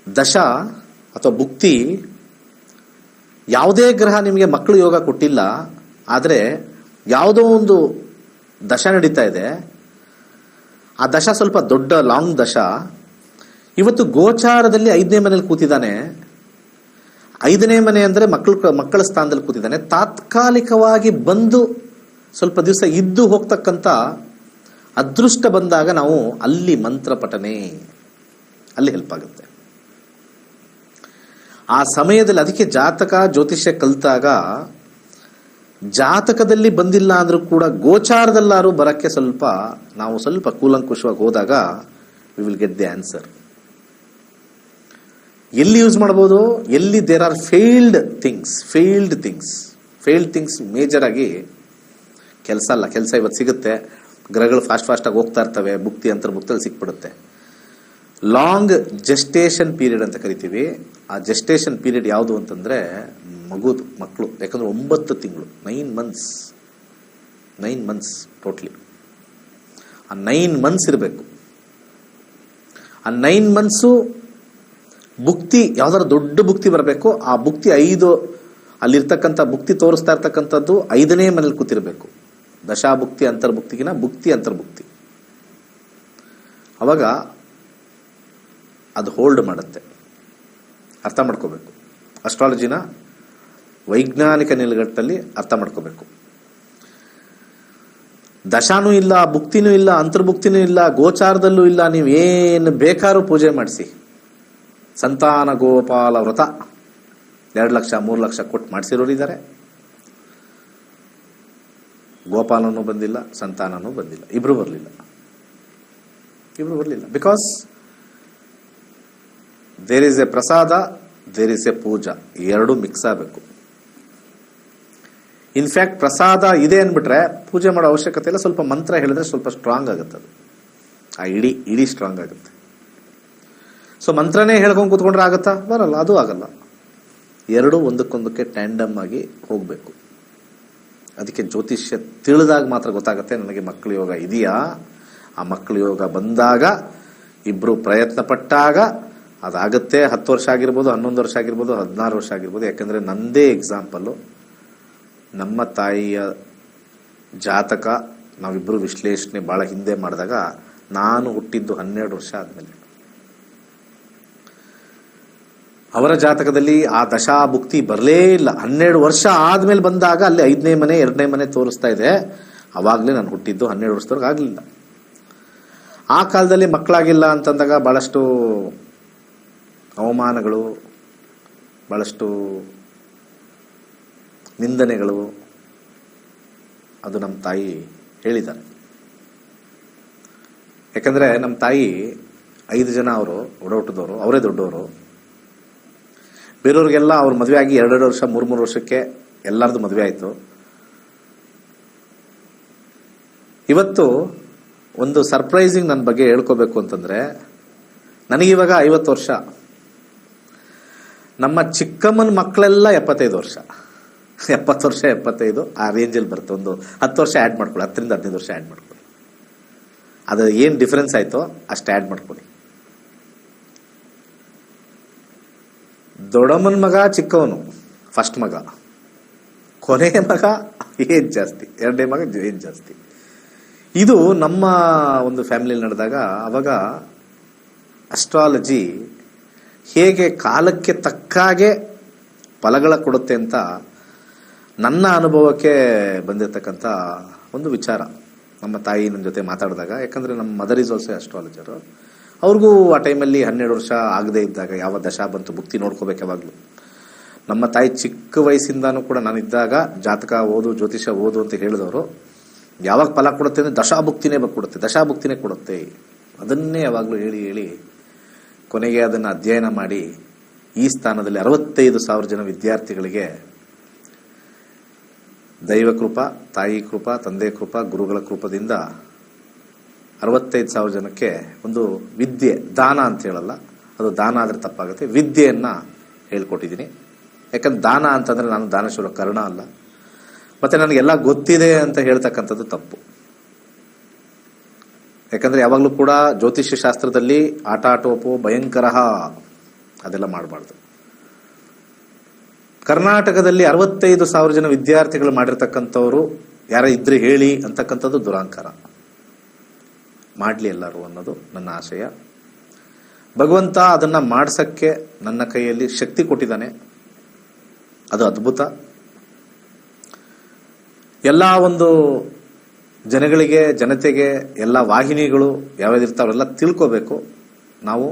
ದಶ ಅಥವಾ ಭುಕ್ತಿ, ಯಾವುದೇ ಗ್ರಹ ನಿಮಗೆ ಮಕ್ಕಳು ಯೋಗ ಕೊಟ್ಟಿಲ್ಲ, ಆದರೆ ಯಾವುದೋ ಒಂದು ದಶ ನಡೀತಾ ಇದೆ. ಆ ದಶ ಸ್ವಲ್ಪ ದೊಡ್ಡ ಲಾಂಗ್ ದಶ. ಇವತ್ತು ಗೋಚಾರದಲ್ಲಿ 5ನೇ ಮನೆಯಲ್ಲಿ ಕೂತಿದ್ದಾನೆ. 5ನೇ ಮನೆ ಅಂದರೆ ಮಕ್ಕಳ ಸ್ಥಾನದಲ್ಲಿ ಕೂತಿದ್ದಾನೆ. ತಾತ್ಕಾಲಿಕವಾಗಿ ಬಂದು ಸ್ವಲ್ಪ ದಿವಸ ಇದ್ದು ಹೋಗ್ತಕ್ಕಂಥ ಅದೃಷ್ಟ ಬಂದಾಗ ನಾವು ಅಲ್ಲಿ ಮಂತ್ರ ಪಠನೆ ಅಲ್ಲಿ ಹೆಲ್ಪ್ ಆಗುತ್ತೆ. ಆ ಸಮಯದಲ್ಲಿ ಅದಕ್ಕೆ ಜಾತಕ ಜ್ಯೋತಿಷ್ಯ ಕಲಿತಾಗ ಜಾತಕದಲ್ಲಿ ಬಂದಿಲ್ಲ ಅಂದ್ರೂ ಕೂಡ ಗೋಚಾರದಲ್ಲಾರು ಬರಕ್ಕೆ ನಾವು ಸ್ವಲ್ಪ ಕೂಲಂಕುಷವಾಗಿ ಹೋದಾಗ we will get the answer. ಎಲ್ಲಿ ಯೂಸ್ ಮಾಡ್ಬೋದು, ಎಲ್ಲಿ there are failed things major ಆಗಿ ಕೆಲಸ ಅಲ್ಲ. ಕೆಲಸ ಇವತ್ತು ಸಿಗುತ್ತೆ, ಗ್ರಹಗಳು ಫಾಸ್ಟಾಗಿ ಹೋಗ್ತಾ ಇರ್ತವೆ, ಭುಕ್ತಿ ಅಂತರ್ಭುಕ್ತಲ್ಲಿ ಸಿಕ್ಬಿಡುತ್ತೆ. ಲಾಂಗ್ ಜೆಸ್ಟೇಷನ್ ಪೀರಿಯಡ್ ಅಂತ ಕರಿತೀವಿ. ಆ ಜೆಸ್ಟೇಷನ್ ಪೀರಿಯಡ್ ಯಾವುದು ಅಂತಂದ್ರೆ ಮಕ್ಕಳು. ಯಾಕಂದ್ರೆ 9 ತಿಂಗಳು, 9 ಮಂತ್ಸ್ ಟೋಟ್ಲಿ. ಆ 9 ಮಂತ್ಸ್ ಇರಬೇಕು. ಆ 9 ಮಂತ್ಸು ಭುಕ್ತಿ, ಯಾವ್ದಾದ್ರು ದೊಡ್ಡ ಭುಕ್ತಿ ಬರಬೇಕು. ಆ ಭುಕ್ತಿ ಅಲ್ಲಿರ್ತಕ್ಕಂಥ ಭುಕ್ತಿ ತೋರಿಸ್ತಾ ಇರ್ತಕ್ಕಂಥದ್ದು 5ನೇ ಮನೇಲಿ ಕೂತಿರ್ಬೇಕು. ದಶಾಭುಕ್ತಿ ಅಂತರ್ಭುಕ್ತಿಗಿನ ಭುಕ್ತಿ ಅಂತರ್ಭುಕ್ತಿ. ಅವಾಗ ಅದು ಹೋಲ್ಡ್ ಮಾಡುತ್ತೆ. ಅರ್ಥ ಮಾಡ್ಕೋಬೇಕು. ಅಸ್ಟ್ರಾಲಜಿನ ವೈಜ್ಞಾನಿಕ ನಿಲುಗಟ್ಟಲ್ಲಿ ಅರ್ಥ ಮಾಡ್ಕೋಬೇಕು. ದಶಾನೂ ಇಲ್ಲ, ಭುಕ್ತಿನೂ ಇಲ್ಲ, ಅಂತರ್ಭುಕ್ತಿನೂ ಇಲ್ಲ, ಗೋಚಾರದಲ್ಲೂ ಇಲ್ಲ. ನೀವೇನು ಬೇಕಾದ್ರೂ ಪೂಜೆ ಮಾಡಿಸಿ. ಸಂತಾನ ಗೋಪಾಲ ವ್ರತ 2 ಲಕ್ಷ 3 ಲಕ್ಷ ಕೊಟ್ಟು ಮಾಡಿಸಿರೋರು ಇದ್ದಾರೆ. ಗೋಪಾಲನೂ ಬಂದಿಲ್ಲ, ಸಂತಾನನೂ ಬಂದಿಲ್ಲ, ಇಬ್ರು ಬರಲಿಲ್ಲ. ಬಿಕಾಸ್ ದೇರ್ ಇಸ್ ಎ ಪ್ರಸಾದ, ದೇರ್ ಇಸ್ ಎ ಪೂಜಾ, ಎರಡೂ ಮಿಕ್ಸ್ ಆಗಬೇಕು. ಇನ್ಫ್ಯಾಕ್ಟ್ ಪ್ರಸಾದ ಇದೆ ಅಂದ್ಬಿಟ್ರೆ ಪೂಜೆ ಮಾಡೋ ಅವಶ್ಯಕತೆ ಇಲ್ಲ. ಸ್ವಲ್ಪ ಮಂತ್ರ ಹೇಳಿದ್ರೆ ಸ್ವಲ್ಪ ಸ್ಟ್ರಾಂಗ್ ಆಗುತ್ತೆ. ಅದು ಆ ಇಡೀ ಸ್ಟ್ರಾಂಗ್ ಆಗುತ್ತೆ. ಸೊ ಮಂತ್ರನೇ ಹೇಳ್ಕೊಂಡು ಕೂತ್ಕೊಂಡ್ರೆ ಆಗುತ್ತಾ? ಬರಲ್ಲ, ಅದು ಆಗಲ್ಲ. ಎರಡೂ ಒಂದಕ್ಕೊಂದಕ್ಕೆ ಟ್ಯಾಂಡಮ್ ಆಗಿ ಹೋಗಬೇಕು. ಅದಕ್ಕೆ ಜ್ಯೋತಿಷ್ಯ ತಿಳಿದಾಗ ಮಾತ್ರ ಗೊತ್ತಾಗುತ್ತೆ ನನಗೆ ಮಕ್ಕಳ ಯೋಗ ಇದೆಯಾ. ಆ ಮಕ್ಕಳ ಯೋಗ ಬಂದಾಗ ಇಬ್ರು ಪ್ರಯತ್ನ ಪಟ್ಟಾಗ ಅದಾಗುತ್ತೆ. 10 ವರ್ಷ ಆಗಿರ್ಬೋದು, 11 ವರ್ಷ ಆಗಿರ್ಬೋದು, 16 ವರ್ಷ ಆಗಿರ್ಬೋದು. ಯಾಕಂದರೆ ನಂದೇ ಎಕ್ಸಾಂಪಲ್ಲು, ನಮ್ಮ ತಾಯಿಯ ಜಾತಕ ನಾವಿಬ್ಬರು ವಿಶ್ಲೇಷಣೆ ಭಾಳ ಹಿಂದೆ ಮಾಡಿದಾಗ ನಾನು ಹುಟ್ಟಿದ್ದು 12 ವರ್ಷ ಆದಮೇಲೆ. ಅವರ ಜಾತಕದಲ್ಲಿ ಆ ದಶಾಭುಕ್ತಿ ಬರಲೇ ಇಲ್ಲ. 12 ವರ್ಷ ಆದಮೇಲೆ ಬಂದಾಗ ಅಲ್ಲಿ 5ನೇ ಮನೆ 2ನೇ ಮನೆ ತೋರಿಸ್ತಾ ಇದೆ. ಅವಾಗಲೇ ನಾನು ಹುಟ್ಟಿದ್ದು 12 ವರ್ಷದವರೆಗೆ ಆಗಲಿಲ್ಲ. ಆ ಕಾಲದಲ್ಲಿ ಮಕ್ಕಳಾಗಿಲ್ಲ ಅಂತಂದಾಗ ಭಾಳಷ್ಟು ಅವಮಾನಗಳು, ಭಾಳಷ್ಟು ನಿಂದನೆಗಳು ಅದು ನಮ್ಮ ತಾಯಿ ಹೇಳಿದ್ದಾರೆ. ಯಾಕಂದರೆ ನಮ್ಮ ತಾಯಿ 5 ಜನ ಅವರು ಒಡಹುಟ್ಟಿದವರು, ಅವರೇ ದೊಡ್ಡವರು. ಬೇರೆಯವ್ರಿಗೆಲ್ಲ ಅವ್ರ ಮದುವೆ ಆಗಿ 2 ವರ್ಷ 3 ವರ್ಷಕ್ಕೆ ಎಲ್ಲರದು ಮದುವೆ ಆಯಿತು. ಇವತ್ತು ಒಂದು ಸರ್ಪ್ರೈಸಿಂಗ್ ನನ್ನ ಬಗ್ಗೆ ಹೇಳ್ಕೋಬೇಕು ಅಂತಂದರೆ, ನನಗಿವಾಗ 50 ವರ್ಷ, ನಮ್ಮ ಚಿಕ್ಕಮ್ಮನ ಮಕ್ಕಳೆಲ್ಲ 75 ವರ್ಷ, 70 ವರ್ಷ 75 ಆ ರೇಂಜಲ್ಲಿ ಬರುತ್ತೆ. ಒಂದು 10 ವರ್ಷ ಆ್ಯಡ್ ಮಾಡ್ಕೊಳ್ಳಿ, 10ರಿಂದ 15 ವರ್ಷ ಆ್ಯಡ್ ಮಾಡ್ಕೊಳ್ಳಿ. ಅದು ಏನು ಡಿಫ್ರೆನ್ಸ್ ಆಯಿತೋ ಅಷ್ಟು ಆ್ಯಡ್ ಮಾಡ್ಕೊಳ್ಳಿ. ದೊಡ್ಡಮ್ಮನ ಮಗ ಚಿಕ್ಕವನು, ಫಸ್ಟ್ ಮಗ, ಕೊನೆಯ ಮಗ ಏಜ್ ಜಾಸ್ತಿ, 2ನೇ ಮಗ ಏಜ್ ಜಾಸ್ತಿ. ಇದು ನಮ್ಮ ಒಂದು ಫ್ಯಾಮಿಲಿಯಲ್ಲಿ ನಡೆದಾಗ ಅವಾಗ ಅಸ್ಟ್ರಾಲಜಿ ಹೇಗೆ ಕಾಲಕ್ಕೆ ತಕ್ಕಾಗೆ ಫಲಗಳ ಕೊಡುತ್ತೆ ಅಂತ ನನ್ನ ಅನುಭವಕ್ಕೆ ಬಂದಿರತಕ್ಕಂಥ ಒಂದು ವಿಚಾರ. ನಮ್ಮ ತಾಯಿ ನನ್ನ ಜೊತೆ ಮಾತಾಡಿದಾಗ, ಯಾಕಂದರೆ ನಮ್ಮ ಮದರ್ ಈಸ್ ಆಲ್ಸೋ ಅಸ್ಟ್ರಾಲಜರು, ಅವ್ರಿಗೂ ಆ ಟೈಮಲ್ಲಿ 12 ವರ್ಷ ಆಗದೆ ಇದ್ದಾಗ ಯಾವ ದಶಾ ಬಂತು ಭುಕ್ತಿ ನೋಡ್ಕೋಬೇಕು ಯಾವಾಗಲೂ. ನಮ್ಮ ತಾಯಿ ಚಿಕ್ಕ ವಯಸ್ಸಿಂದಾನೂ ಕೂಡ ನಾನಿದ್ದಾಗ ಜಾತಕ ಓದು, ಜ್ಯೋತಿಷ ಓದು ಅಂತ ಹೇಳಿದವರು, ಯಾವಾಗ ಫಲ ಕೊಡುತ್ತೆ ಅಂದರೆ ದಶಾಭುಕ್ತಿನೇ ಕೊಡುತ್ತೆ, ದಶಾಭುಕ್ತಿನೇ ಕೊಡುತ್ತೆ, ಅದನ್ನೇ ಯಾವಾಗಲೂ ಹೇಳಿ ಹೇಳಿ ಕೊನೆಗೆ ಅದನ್ನು ಅಧ್ಯಯನ ಮಾಡಿ ಈ ಸ್ಥಾನದಲ್ಲಿ 65,000 ಜನ ವಿದ್ಯಾರ್ಥಿಗಳಿಗೆ ದೈವ ಕೃಪಾ, ತಾಯಿ ಕೃಪಾ, ತಂದೆ ಕೃಪಾ, ಗುರುಗಳ ಕೃಪದಿಂದ 65,000 ಜನಕ್ಕೆ ಒಂದು ವಿದ್ಯೆ, ದಾನ ಅಂತ ಹೇಳಲ್ಲ, ಅದು ದಾನ ಆದರೆ ತಪ್ಪಾಗುತ್ತೆ, ವಿದ್ಯೆಯನ್ನು ಹೇಳ್ಕೊಟ್ಟಿದ್ದೀನಿ. ಯಾಕಂದ್ರೆ ದಾನ ಅಂತಂದರೆ ನಾನು ದಾನಶೂರ ಕರ್ಣ ಅಲ್ಲ, ಮತ್ತು ನನಗೆಲ್ಲ ಗೊತ್ತಿದೆ ಅಂತ ಹೇಳ್ತಕ್ಕಂಥದ್ದು ತಪ್ಪು. ಯಾಕಂದರೆ ಯಾವಾಗಲೂ ಕೂಡ ಜ್ಯೋತಿಷ್ಯ ಶಾಸ್ತ್ರದಲ್ಲಿ ಆಟಾಟೋಪೋ ಭಯಂಕರ ಅದೆಲ್ಲ ಮಾಡಬಾರ್ದು. ಕರ್ನಾಟಕದಲ್ಲಿ 65,000 ಜನ ವಿದ್ಯಾರ್ಥಿಗಳು ಮಾಡಿರ್ತಕ್ಕಂಥವ್ರು ಯಾರ ಇದ್ರೆ ಹೇಳಿ ಅಂತಕ್ಕಂಥದ್ದು ದುರಾಂಕಾರ. ಮಾಡಲಿ ಎಲ್ಲರೂ ಅನ್ನೋದು ನನ್ನ ಆಶಯ. ಭಗವಂತ ಅದನ್ನು ಮಾಡ್ಸಕ್ಕೆ ನನ್ನ ಕೈಯಲ್ಲಿ ಶಕ್ತಿ ಕೊಟ್ಟಿದ್ದಾನೆ, ಅದು ಅದ್ಭುತ. ಎಲ್ಲ ಒಂದು ಜನಗಳಿಗೆ, ಜನತೆಗೆ, ಎಲ್ಲ ವಾಹಿನಿಗಳು ಯಾವ್ಯಾವ್ದಿರ್ತಾವೆಲ್ಲ ತಿಳ್ಕೋಬೇಕು. ನಾವು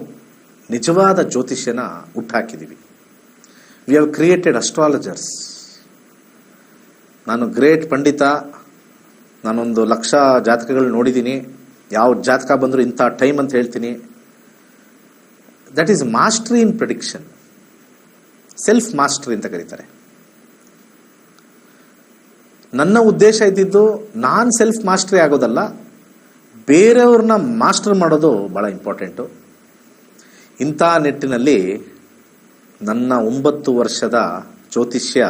ನಿಜವಾದ ಜ್ಯೋತಿಷ್ಯನ ಹುಟ್ಟಾಕಿದ್ದೀವಿ. We have created astrologers. ನಾನು ಗ್ರೇಟ್ ಪಂಡಿತ, ನಾನೊಂದು 1,00,000 ಜಾತಕಗಳು ನೋಡಿದ್ದೀನಿ, ಯಾವ ಜಾತಕ ಬಂದರೂ ಇಂಥ ಟೈಮ್ ಅಂತ ಹೇಳ್ತೀನಿ. That is mastery in prediction, self mastery ಅಂತ ಕರೀತಾರೆ. ನನ್ನ ಉದ್ದೇಶ ಇದ್ದಿದ್ದು ನಾನು ಸೆಲ್ಫ್ ಮಾಸ್ಟ್ರಿ ಆಗೋದಲ್ಲ, ಬೇರೆಯವ್ರನ್ನ ಮಾಸ್ಟರ್ ಮಾಡೋದು ಭಾಳ ಇಂಪಾರ್ಟೆಂಟು. ಇಂಥ ನಿಟ್ಟಿನಲ್ಲಿ ನನ್ನ 9 ವರ್ಷದ ಜ್ಯೋತಿಷ್ಯ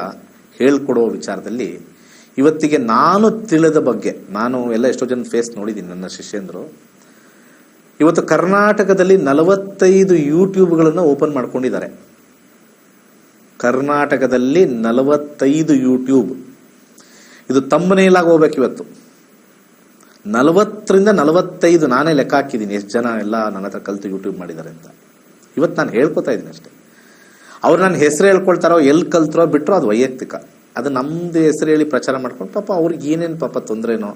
ಹೇಳ್ಕೊಡೋ ವಿಚಾರದಲ್ಲಿ ಇವತ್ತಿಗೆ ನಾನು ತಿಳಿದ ಬಗ್ಗೆ, ನಾನು ಎಲ್ಲ ಎಷ್ಟೋ ಜನ ಫೇಸ್ ನೋಡಿದ್ದೀನಿ, ನನ್ನ ಶಿಷ್ಯಂದರು ಇವತ್ತು ಕರ್ನಾಟಕದಲ್ಲಿ 45 ಯೂಟ್ಯೂಬ್ಗಳನ್ನು ಓಪನ್ ಮಾಡ್ಕೊಂಡಿದ್ದಾರೆ. ಕರ್ನಾಟಕದಲ್ಲಿ 45 ಯೂಟ್ಯೂಬ್, ಇದು ತಮ್ಮನೇಲಾಗಿ ಹೋಗ್ಬೇಕು. ಇವತ್ತು 40ರಿಂದ 45 ನಾನೇ ಲೆಕ್ಕ ಹಾಕಿದ್ದೀನಿ ಎಷ್ಟು ಜನ ಎಲ್ಲ ನನ್ನ ಹತ್ರ ಕಲಿತು ಯೂಟ್ಯೂಬ್ ಮಾಡಿದ್ದಾರೆ ಅಂತ. ಇವತ್ತು ನಾನು ಹೇಳ್ಕೊತಾ ಇದ್ದೀನಿ ಅಷ್ಟೇ. ಅವ್ರು ನನ್ನ ಹೆಸರು ಹೇಳ್ಕೊಳ್ತಾರೋ, ಎಲ್ಲಿ ಕಲ್ತರೋ ಬಿಟ್ಟರೋ ಅದು ವೈಯಕ್ತಿಕ. ಅದು ನಮ್ಮದು ಹೆಸರು ಹೇಳಿ ಪ್ರಚಾರ ಮಾಡ್ಕೊಂಡು ಪಾಪ ಅವ್ರಿಗೆ ಏನೇನು ಪಾಪ ತೊಂದರೆನೋ,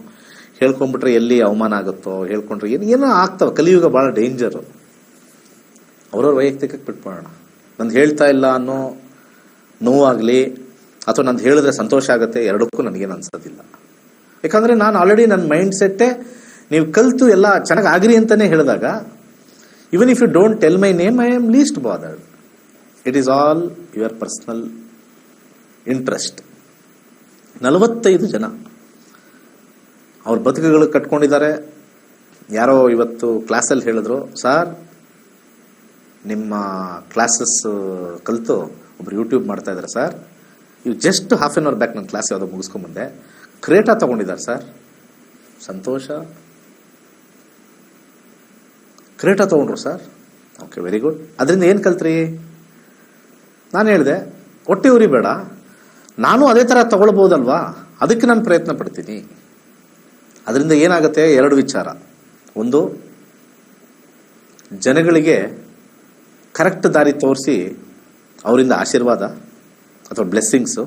ಹೇಳ್ಕೊಂಡ್ಬಿಟ್ರೆ ಎಲ್ಲಿ ಅವಮಾನ ಆಗುತ್ತೋ, ಹೇಳ್ಕೊಂಡ್ರೆ ಏನೋ ಆಗ್ತಾವೆ. ಕಲಿಯುಗ ಭಾಳ ಡೇಂಜರು. ಅವ್ರವ್ರ ವೈಯಕ್ತಿಕಕ್ಕೆ ಬಿಟ್ಬಿಡೋಣ. ನಂದು ಹೇಳ್ತಾ ಇಲ್ಲ ಅನ್ನೋ ನೋವಾಗಲಿ ಅಥವಾ ನಂದು ಹೇಳಿದ್ರೆ ಸಂತೋಷ ಆಗುತ್ತೆ, ಎರಡಕ್ಕೂ ನನಗೇನು ಅನ್ಸೋದಿಲ್ಲ. ಯಾಕಂದರೆ ನಾನು ಆಲ್ರೆಡಿ ನನ್ನ ಮೈಂಡ್ ಸೆಟ್ಟೇ ನೀವು ಕಲಿತು ಎಲ್ಲ ಚೆನ್ನಾಗಿ ಆಗ್ರಿ ಅಂತಲೇ ಹೇಳಿದಾಗ, even if you don't tell my name, I am least bothered. It is all your personal interest. 45 ಜನ ಅವ್ರ ಬದುಕುಗಳು ಕಟ್ಕೊಂಡಿದ್ದಾರೆ. ಯಾರೋ ಇವತ್ತು ಕ್ಲಾಸಲ್ಲಿ ಹೇಳಿದ್ರು, ಸರ್ ನಿಮ್ಮ ಕ್ಲಾಸಸ್ ಕಲಿತು ಒಬ್ರು ಯೂಟ್ಯೂಬ್ ಮಾಡ್ತಾ ಇದ್ದಾರೆ ಸರ್. ಇವು just half an hour back ನನ್ನ ಕ್ಲಾಸ್ ಯಾವುದೋ ಮುಗಿಸ್ಕೊಂಬಂದೆ, ಕ್ರೇಟಾ ತೊಗೊಂಡಿದ್ದಾರೆ ಸರ್. ಸಂತೋಷ, ಕ್ರೇಟಾ ತೊಗೊಂಡ್ರು ಸರ್. Okay, very good. ಅದರಿಂದ ಏನು ಕಲ್ತ್ರಿ? ನಾನು ಹೇಳಿದೆ, ಹೊಟ್ಟೆ ಉರಿ ಬೇಡ, ನಾನು ಅದೇ ಥರ ತಗೊಳ್ಬೋದಲ್ವಾ, ಅದಕ್ಕೆ ನಾನು ಪ್ರಯತ್ನ ಪಡ್ತೀನಿ. ಅದರಿಂದ ಏನಾಗುತ್ತೆ? 2 ವಿಚಾರ. ಒಂದು, ಜನಗಳಿಗೆ ಕರೆಕ್ಟ್ ದಾರಿ ತೋರಿಸಿ ಅವರಿಂದ ಆಶೀರ್ವಾದ ಅಥವಾ ಬ್ಲೆಸ್ಸಿಂಗ್ಸು.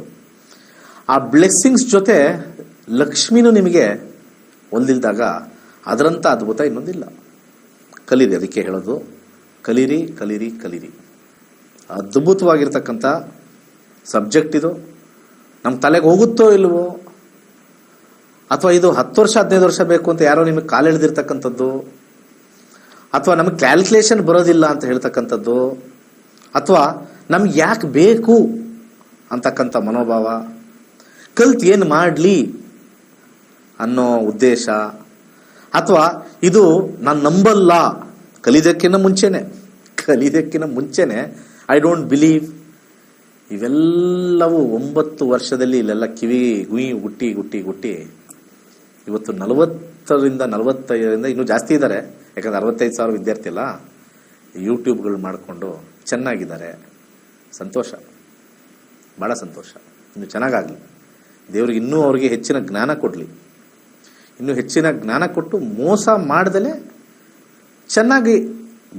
ಆ ಬ್ಲೆಸ್ಸಿಂಗ್ಸ್ ಜೊತೆ ಲಕ್ಷ್ಮಿನೂ ನಿಮಗೆ ಹೊಂದಿಲ್ದಾಗ ಅದರಂಥ ಅದ್ಭುತ ಇನ್ನೊಂದಿಲ್ಲ. ಕಲೀರಿ, ಅದಕ್ಕೆ ಹೇಳೋದು ಕಲೀರಿ ಕಲೀರಿ ಕಲೀರಿ. ಅದ್ಭುತವಾಗಿರ್ತಕ್ಕಂಥ ಸಬ್ಜೆಕ್ಟ್ ಇದು. ನಮ್ಮ ತಲೆಗೆ ಹೋಗುತ್ತೋ ಇಲ್ವೋ, ಅಥವಾ ಇದು 10 ವರ್ಷ 15 ವರ್ಷ ಬೇಕು ಅಂತ ಯಾರೋ ನಿಮಗೆ ಕಾಲೆಳೆದಿರ್ತಕ್ಕಂಥದ್ದು, ಅಥವಾ ನಮಗೆ ಕ್ಯಾಲ್ಕುಲೇಷನ್ ಬರೋದಿಲ್ಲ ಅಂತ ಹೇಳ್ತಕ್ಕಂಥದ್ದು, ಅಥವಾ ನಮ್ಗೆ ಯಾಕೆ ಬೇಕು ಅಂತಕ್ಕಂಥ ಮನೋಭಾವ, ಕಲ್ತು ಏನು ಮಾಡಲಿ ಅನ್ನೋ ಉದ್ದೇಶ, ಅಥವಾ ಇದು ನಾನು ನಂಬಲ್ಲ, ಕಲಿಯೋದಕ್ಕಿಂತ ಮುಂಚೆನೆ ಐ ಡೋಂಟ್ ಬಿಲೀವ್, ಇವೆಲ್ಲವೂ 9 ವರ್ಷದಲ್ಲಿ ಇಲ್ಲೆಲ್ಲ ಕಿವಿ ಗುಯಿ ಗುಟ್ಟಿ ಇವತ್ತು 40ರಿಂದ 45ರಿಂದ ಇನ್ನೂ ಜಾಸ್ತಿ ಇದ್ದಾರೆ. ಯಾಕಂದ್ರೆ 65,000 ವಿದ್ಯಾರ್ಥಿ ಅಲ್ಲ, ಯೂಟ್ಯೂಬ್ಗಳು ಮಾಡಿಕೊಂಡು ಚೆನ್ನಾಗಿದ್ದಾರೆ. ಸಂತೋಷ, ಭಾಳ ಸಂತೋಷ. ಇನ್ನು ಚೆನ್ನಾಗಾಗಲಿ, ದೇವ್ರಿಗೆ ಇನ್ನೂ ಅವ್ರಿಗೆ ಹೆಚ್ಚಿನ ಜ್ಞಾನ ಕೊಡಲಿ. ಇನ್ನೂ ಹೆಚ್ಚಿನ ಜ್ಞಾನ ಕೊಟ್ಟು ಮೋಸ ಮಾಡ್ದಲೇ ಚೆನ್ನಾಗಿ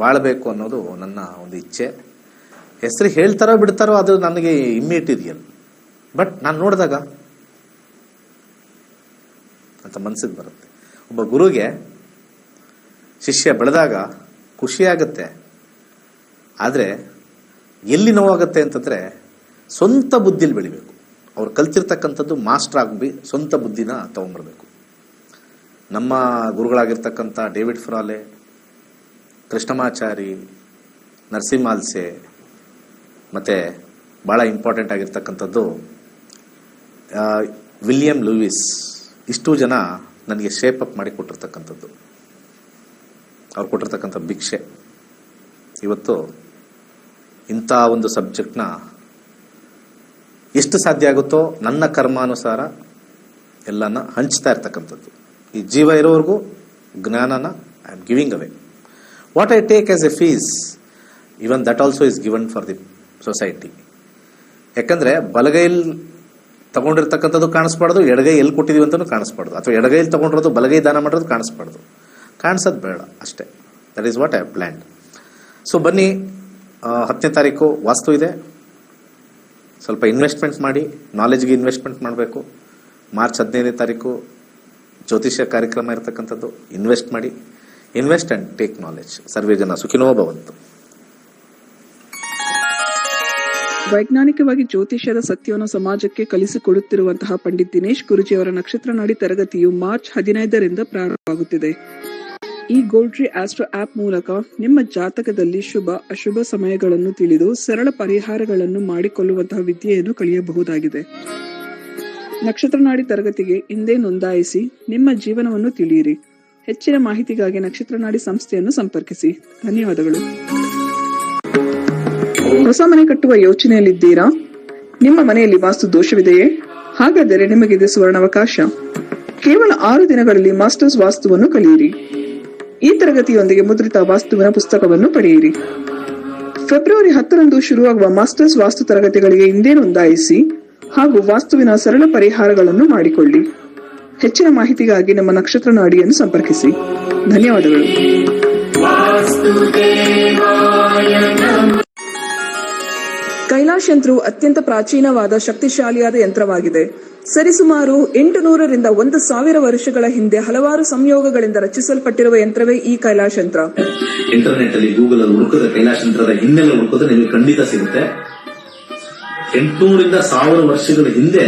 ಬಾಳಬೇಕು ಅನ್ನೋದು ನನ್ನ ಒಂದು ಇಚ್ಛೆ. ಹೆಸರು ಹೇಳ್ತಾರೋ ಬಿಡ್ತಾರೋ ಅದು ನನಗೆ ಇಮ್ಮಿಡಿಯಲ್, ಬಟ್ ನಾನು ನೋಡಿದಾಗ ಅಂತ ಮನಸ್ಸಿಗೆ ಬರುತ್ತೆ. ಒಬ್ಬ ಗುರುಗೆ ಶಿಷ್ಯ ಬೆಳೆದಾಗ ಖುಷಿಯಾಗುತ್ತೆ, ಆದರೆ ಎಲ್ಲಿ ನೋವಾಗುತ್ತೆ ಅಂತಂದರೆ ಸ್ವಂತ ಬುದ್ಧಿಲಿ ಬೆಳಿಬೇಕು. ಅವ್ರು ಕಲ್ತಿರ್ತಕ್ಕಂಥದ್ದು ಮಾಸ್ಟರ್ ಆಗಿ ಸ್ವಂತ ಬುದ್ಧಿನ ತಗೊಂಡ್ಬರ್ಬೇಕು. ನಮ್ಮ ಗುರುಗಳಾಗಿರ್ತಕ್ಕಂಥ ಡೇವಿಡ್ ಫ್ರಾಲೆ, ಕೃಷ್ಣಮಾಚಾರಿ, ನರಸಿಂಹಾಲ್ಸೆ, ಮತ್ತು ಭಾಳ ಇಂಪಾರ್ಟೆಂಟ್ ಆಗಿರ್ತಕ್ಕಂಥದ್ದು ವಿಲಿಯಂ ಲೂಯಿಸ್, ಇಷ್ಟು ಜನ ನನಗೆ ಶೇಪ್ ಅಪ್ ಮಾಡಿ ಕೊಟ್ಟಿರ್ತಕ್ಕಂಥದ್ದು. ಅವ್ರು ಕೊಟ್ಟಿರ್ತಕ್ಕಂಥ ಭಿಕ್ಷೆ ಇವತ್ತು ಇಂಥ ಒಂದು ಸಬ್ಜೆಕ್ಟ್ನ ಎಷ್ಟು ಸಾಧ್ಯ ಆಗುತ್ತೋ ನನ್ನ ಕರ್ಮಾನುಸಾರ ಎಲ್ಲನ ಹಂಚ್ತಾ ಇರ್ತಕ್ಕಂಥದ್ದು. ಈ ಜೀವ ಇರೋವರೆಗೂ ಜ್ಞಾನನ I am giving away. What I take as a fees, even that also is given for the society. ಯಾಕಂದರೆ ಬಲಗೈಲಿ ತಗೊಂಡಿರ್ತಕ್ಕಂಥದ್ದು ಕಾಣಿಸ್ಬಾರ್ದು, ಎಡಗೈ ಎಲ್ಲಿ ಕೊಟ್ಟಿದ್ದೀವಿ ಅಂತಲೂ ಕಾಣಿಸ್ಬಾರ್ದು, ಅಥವಾ ಎಡಗೈಲಿ ತಗೊಂಡಿರೋದು ಬಲಗೈ ದಾನ ಮಾಡೋದು ಕಾಣಿಸ್ಬಾರ್ದು. ಕಾಣಿಸೋದು ಬೇಡ ಅಷ್ಟೇ. That is what I have planned. So ಬನ್ನಿ, 10ನೇ ತಾರೀಕು ವಾಸ್ತು ಇದೆ. ಸ್ವಲ್ಪ ಇನ್ವೆಸ್ಟ್ಮೆಂಟ್ ಮಾಡಿ, ನಾಲೆಜ್ಗೆ ಇನ್ವೆಸ್ಟ್ಮೆಂಟ್ ಮಾಡಬೇಕು. ಮಾರ್ಚ್ 15ನೇ ತಾರೀಕು ಜ್ಯೋತಿಷ್ಯ ಕಾರ್ಯಕ್ರಮ ಇರತಕ್ಕಂಥದ್ದು. ಇನ್ವೆಸ್ಟ್ ಮಾಡಿ, ಇನ್ವೆಸ್ಟ್ ಆ್ಯಂಡ್ ಟೇಕ್ ನಾಲೆಜ್. ಸರ್ವೇ ಜನ ಸುಖಿನೋ ಭವಂತು. ವೈಜ್ಞಾನಿಕವಾಗಿ ಜ್ಯೋತಿಷ್ಯದ ಸತ್ಯವನ್ನು ಸಮಾಜಕ್ಕೆ ಕಲಿಸಿಕೊಡುತ್ತಿರುವಂತಹ ಪಂಡಿತ್ ದಿನೇಶ್ ಗುರುಜಿಯವರ ನಕ್ಷತ್ರ ನಾಡಿ ತರಗತಿಯು ಮಾರ್ಚ್ 15ರಿಂದ ಪ್ರಾರಂಭವಾಗುತ್ತಿದೆ. ಈ ಗೋಲ್ಡ್ರಿ ಆಸ್ಟ್ರೋ ಆಪ್ ಮೂಲಕ ನಿಮ್ಮ ಜಾತಕದಲ್ಲಿ ಶುಭ ಅಶುಭ ಸಮಯಗಳನ್ನು ತಿಳಿದು ಸರಳ ಪರಿಹಾರಗಳನ್ನು ಮಾಡಿಕೊಳ್ಳುವಂತಹ ವಿದ್ಯೆಯನ್ನು ಕಲಿಯಬಹುದಾಗಿದೆ. ನಕ್ಷತ್ರ ನಾಡಿ ತರಗತಿಗೆ ಇಂದೇ ನೋಂದಾಯಿಸಿ ನಿಮ್ಮ ಜೀವನವನ್ನು ತಿಳಿಯಿರಿ. ಹೆಚ್ಚಿನ ಮಾಹಿತಿಗಾಗಿ ನಕ್ಷತ್ರ ನಾಡಿ ಸಂಸ್ಥೆಯನ್ನು ಸಂಪರ್ಕಿಸಿ. ಧನ್ಯವಾದಗಳು. ಹೊಸ ಮನೆ ಕಟ್ಟುವ ಯೋಚನೆಯಲ್ಲಿದ್ದೀರಾ? ನಿಮ್ಮ ಮನೆಯಲ್ಲಿ ವಾಸ್ತು ದೋಷವಿದೆಯೇ? ಹಾಗಾದರೆ ನಿಮಗಿದೆ ಸುವರ್ಣಾವಕಾಶ. ಕೇವಲ 6 ದಿನಗಳಲ್ಲಿ ಮಾಸ್ಟರ್ಸ್ ವಾಸ್ತುವನ್ನು ಕಲಿಯಿರಿ. ಈ ತರಗತಿಯೊಂದಿಗೆ ಮುದ್ರಿತ ವಾಸ್ತುವಿನ ಪುಸ್ತಕವನ್ನು ಪಡೆಯಿರಿ. ಫೆಬ್ರವರಿ 10ರಂದು ಶುರುವಾಗುವ ಮಾಸ್ಟರ್ಸ್ ವಾಸ್ತು ತರಗತಿಗಳಿಗೆ ಇಂದೇ ನೋಂದಾಯಿಸಿ ಹಾಗೂ ವಾಸ್ತುವಿನ ಸರಳ ಪರಿಹಾರಗಳನ್ನು ಮಾಡಿಕೊಳ್ಳಿ. ಹೆಚ್ಚಿನ ಮಾಹಿತಿಗಾಗಿ ನಮ್ಮ ನಕ್ಷತ್ರ ನಾಡಿಯನ್ನು ಸಂಪರ್ಕಿಸಿ. ಧನ್ಯವಾದಗಳು. ಕೈಲಾಶ್ ಯಂತ್ರವು ಅತ್ಯಂತ ಪ್ರಾಚೀನವಾದ ಶಕ್ತಿಶಾಲಿಯಾದ ಯಂತ್ರವಾಗಿದೆ. ಸರಿಸುಮಾರು 800ರಿಂದ 1000 ವರ್ಷಗಳ ಹಿಂದೆ ಹಲವಾರು ಸಂಯೋಗಗಳಿಂದ ರಚಿಸಲ್ಪಟ್ಟಿರುವ ಯಂತ್ರವೇ ಈ ಕೈಲಾಶ್ ಯಂತ್ರ. ಇಂಟರ್ನೆಟ್ ಅಲ್ಲಿ ಗೂಗಲ್ ಅಲ್ಲಿ ಹುಡುಕಿದ್ರೆ ಕೈಲಾಶ್ ಯಂತ್ರದ ಹಿನ್ನೆಲೆ ಹುಡುಕಿದ್ರೆ ನಿಮಗೆ ಖಂಡಿತ ಸಿಗುತ್ತೆ. 800ರಿಂದ 1000 ವರ್ಷಗಳ ಹಿಂದೆ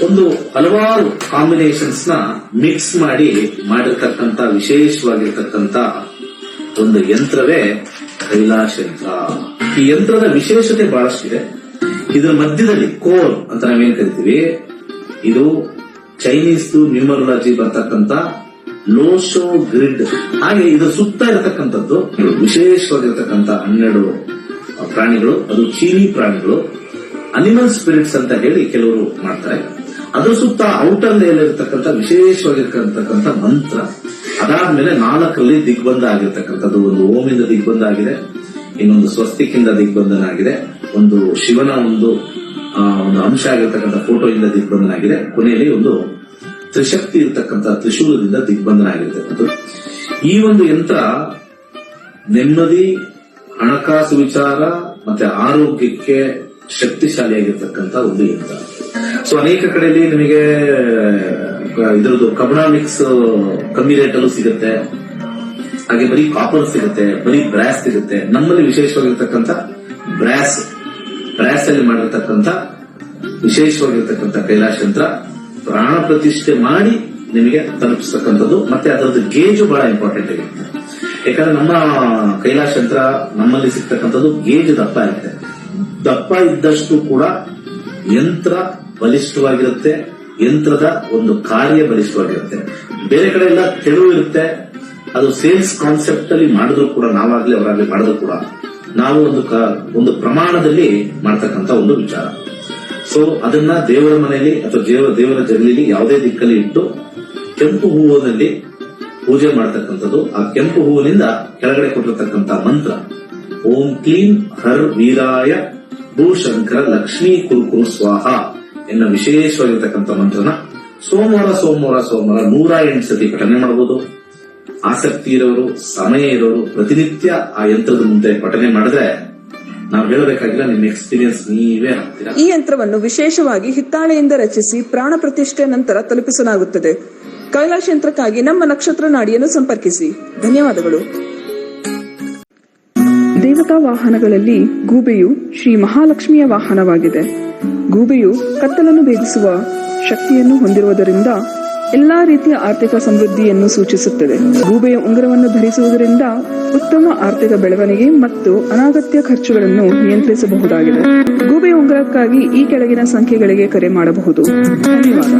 ಒಂದು ಹಲವಾರು ಕಾಂಬಿನೇಷನ್ಸ್ ನ ಮಿಕ್ಸ್ ಮಾಡಿರ್ತಕ್ಕಂಥ ವಿಶೇಷವಾಗಿರ್ತಕ್ಕಂಥ ಒಂದು ಯಂತ್ರವೇ ಕೈಲಾಶ್ ಯಂತ್ರ. ಈ ಯಂತ್ರದ ವಿಶೇಷತೆ ಬಹಳಷ್ಟಿದೆ. ಇದರ ಮಧ್ಯದಲ್ಲಿ ಕೋರ್ ಅಂತ ನಾವೇನ್ ಕರಿತೀವಿ, ಇದು ಚೈನೀಸ್ ನ್ಯೂಮರಾಲಜಿ ಬರ್ತಕ್ಕಂಥ ಲೋಶೋ ಗ್ರಿಡ್. ಹಾಗೆ ಇದರ ಸುತ್ತ ಇರತಕ್ಕಂಥದ್ದು ವಿಶೇಷವಾಗಿರ್ತಕ್ಕಂಥ 12 ಪ್ರಾಣಿಗಳು. ಅದು ಚೀನಿ ಪ್ರಾಣಿಗಳು, ಅನಿಮಲ್ ಸ್ಪಿರಿಟ್ಸ್ ಅಂತ ಹೇಳಿ ಕೆಲವರು ಮಾಡ್ತಾರೆ. ಅದರ ಸುತ್ತ ಔಟರ್ ಲೇಯರ್ ಇರತಕ್ಕಂಥ ವಿಶೇಷವಾಗಿರ್ತಕ್ಕಂಥ ಮಂತ್ರ. ಅದಾದ್ಮೇಲೆ 4ರಲ್ಲಿ ದಿಗ್ಬಂಧ ಆಗಿರ್ತಕ್ಕಂಥದ್ದು. ಒಂದು ಓಮಿಂದ ದಿಗ್ಬಂಧ ಆಗಿದೆ, ಇನ್ನೊಂದು ಸ್ವಸ್ತಿಕಿಂದ ದಿಗ್ಬಂಧನ ಆಗಿದೆ, ಒಂದು ಶಿವನ ಒಂದು ಅಂಶ ಆಗಿರ್ತಕ್ಕಂಥ ಫೋಟೋಯಿಂದ ದಿಗ್ಬಂಧನ ಆಗಿದೆ, ಕೊನೆಯಲ್ಲಿ ಒಂದು ತ್ರಿಶಕ್ತಿ ಇರತಕ್ಕಂಥ ತ್ರಿಶೂಲದಿಂದ ದಿಗ್ಬಂಧನ ಆಗಿರ್ತಕ್ಕಂಥದ್ದು. ಈ ಒಂದು ಯಂತ್ರ ನೆಮ್ಮದಿ, ಹಣಕಾಸು ವಿಚಾರ, ಮತ್ತೆ ಆರೋಗ್ಯಕ್ಕೆ ಶಕ್ತಿಶಾಲಿಯಾಗಿರ್ತಕ್ಕಂಥ ಒಂದು ಯಂತ್ರ. ಸೊ ಅನೇಕ ಕಡೆಯಲ್ಲಿ ನಿಮಗೆ ಇದ್ರದ್ದು ಕಬ್ಣ ಮಿಕ್ಸ್ ಕಮ್ಮಿ ರೇಟಲ್ಲೂ ಸಿಗುತ್ತೆ, ಹಾಗೆ ಬರೀ ಕಾಪರ್ ಸಿಗುತ್ತೆ, ಬರೀ ಬ್ರಾಸ್ ಸಿಗುತ್ತೆ. ನಮ್ಮಲ್ಲಿ ವಿಶೇಷವಾಗಿರ್ತಕ್ಕಂಥ ಬ್ರಾಸ್ ಅಲ್ಲಿ ಮಾಡಿರ್ತಕ್ಕಂಥ ವಿಶೇಷವಾಗಿರ್ತಕ್ಕಂಥ ಕೈಲಾಶ ಯಂತ್ರ ಪ್ರಾಣ ಪ್ರತಿಷ್ಠೆ ಮಾಡಿ ನಿಮಗೆ ತಲುಪಿಸ್ತಕ್ಕಂಥದ್ದು. ಮತ್ತೆ ಅದರದ್ದು ಗೇಜು ಬಹಳ ಇಂಪಾರ್ಟೆಂಟ್ ಆಗಿದೆ. ಯಾಕಂದ್ರೆ ನಮ್ಮ ಕೈಲಾಶ ಯಂತ್ರ ನಮ್ಮಲ್ಲಿ ಸಿಗ್ತಕ್ಕಂಥದ್ದು ಗೇಜ್ ದಪ್ಪ ಇರುತ್ತೆ. ದಪ್ಪ ಇದ್ದಷ್ಟು ಕೂಡ ಯಂತ್ರ ಬಲಿಷ್ಠವಾಗಿರುತ್ತೆ, ಯಂತ್ರದ ಒಂದು ಕಾರ್ಯ ಬಲಿಷ್ಠವಾಗಿರುತ್ತೆ. ಬೇರೆ ಕಡೆ ಎಲ್ಲ ತೆಳು ಇರುತ್ತೆ, ಅದು ಸೇಲ್ಸ್ ಕಾನ್ಸೆಪ್ಟ್ ಅಲ್ಲಿ ಮಾಡಿದ್ರು ಕೂಡ, ನಾವಾಗ್ಲಿ ಅವರಾಗ್ಲಿ ಮಾಡಿದ್ರು ಕೂಡ ನಾವು ಒಂದು ಪ್ರಮಾಣದಲ್ಲಿ ಮಾಡ್ತಕ್ಕಂಥ ಒಂದು ವಿಚಾರ. ಸೊ ಅದನ್ನ ದೇವರ ಮನೆಯಲ್ಲಿ ಅಥವಾ ದೇವರ ಜಗಲಿಲಿ ಯಾವುದೇ ದಿಕ್ಕಲ್ಲಿ ಇಟ್ಟು ಕೆಂಪು ಹೂವಿನಲ್ಲಿ ಪೂಜೆ ಮಾಡ್ತಕ್ಕಂಥದ್ದು. ಆ ಕೆಂಪು ಹೂವಿನಿಂದ ಕೆಳಗಡೆ ಕೊಟ್ಟಿರ್ತಕ್ಕಂಥ ಮಂತ್ರ ಓಂ ಕ್ಲೀಂ ಹರ್ ವೀರಾಯ ಭೂಶಂಕರ ಲಕ್ಷ್ಮೀ ಕುರುಕುರು ಸ್ವಾಹ ಎನ್ನ ವಿಶೇಷವಾಗಿರ್ತಕ್ಕಂಥ ಮಂತ್ರನ ಸೋಮವಾರ 108 ಸತಿ ಪಠನೆ ಮಾಡಬಹುದು. ಆಸಕ್ತಿ ಇರೋರು, ಸಮಯ ಇರೋರು ಪ್ರತಿನಿತ್ಯ ಆ ಯಂತ್ರದ ಮುಂದೆ ಪಠನೆ ಮಾಡಿದ್ರೆ ನಾವು ಹೇಳಬೇಕಾಗಿಲ್ಲ, ನಿಮ್ಮ ಎಕ್ಸ್ಪೀರಿಯನ್ಸ್ ನೀವೇ ಆಗ್ತೀರಾ. ಈ ಯಂತ್ರವನ್ನು ವಿಶೇಷವಾಗಿ ಹಿತ್ತಾಳೆಯಿಂದ ರಚಿಸಿ ಪ್ರಾಣ ಪ್ರತಿಷ್ಠೆ ನಂತರ ತಲುಪಿಸಲಾಗುತ್ತದೆ. ಕೈಲಾಶ ಯಂತ್ರಕ್ಕಾಗಿ ನಮ್ಮ ನಕ್ಷತ್ರ ನಾಡಿಯನ್ನು ಸಂಪರ್ಕಿಸಿ. ಧನ್ಯವಾದಗಳು. ದೇವತಾ ವಾಹನಗಳಲ್ಲಿ ಗೂಬೆಯು ಶ್ರೀ ಮಹಾಲಕ್ಷ್ಮಿಯ ವಾಹನವಾಗಿದೆ. ಗೂಬೆಯು ಕತ್ತಲನ್ನು ಭೇದಿಸುವ ಶಕ್ತಿಯನ್ನು ಹೊಂದಿರುವುದರಿಂದ ಎಲ್ಲಾ ರೀತಿಯ ಆರ್ಥಿಕ ಸಮೃದ್ಧಿಯನ್ನು ಸೂಚಿಸುತ್ತದೆ. ಗೂಬೆಯ ಉಂಗುರವನ್ನು ಧರಿಸುವುದರಿಂದ ಉತ್ತಮ ಆರ್ಥಿಕ ಬೆಳವಣಿಗೆ ಮತ್ತು ಅನಗತ್ಯ ಖರ್ಚುಗಳನ್ನು ನಿಯಂತ್ರಿಸಬಹುದಾಗಿದೆ. ಗೂಬೆಯ ಉಂಗುರಕ್ಕಾಗಿ ಈ ಕೆಳಗಿನ ಸಂಖ್ಯೆಗಳಿಗೆ ಕರೆ ಮಾಡಬಹುದು. ಧನ್ಯವಾದ.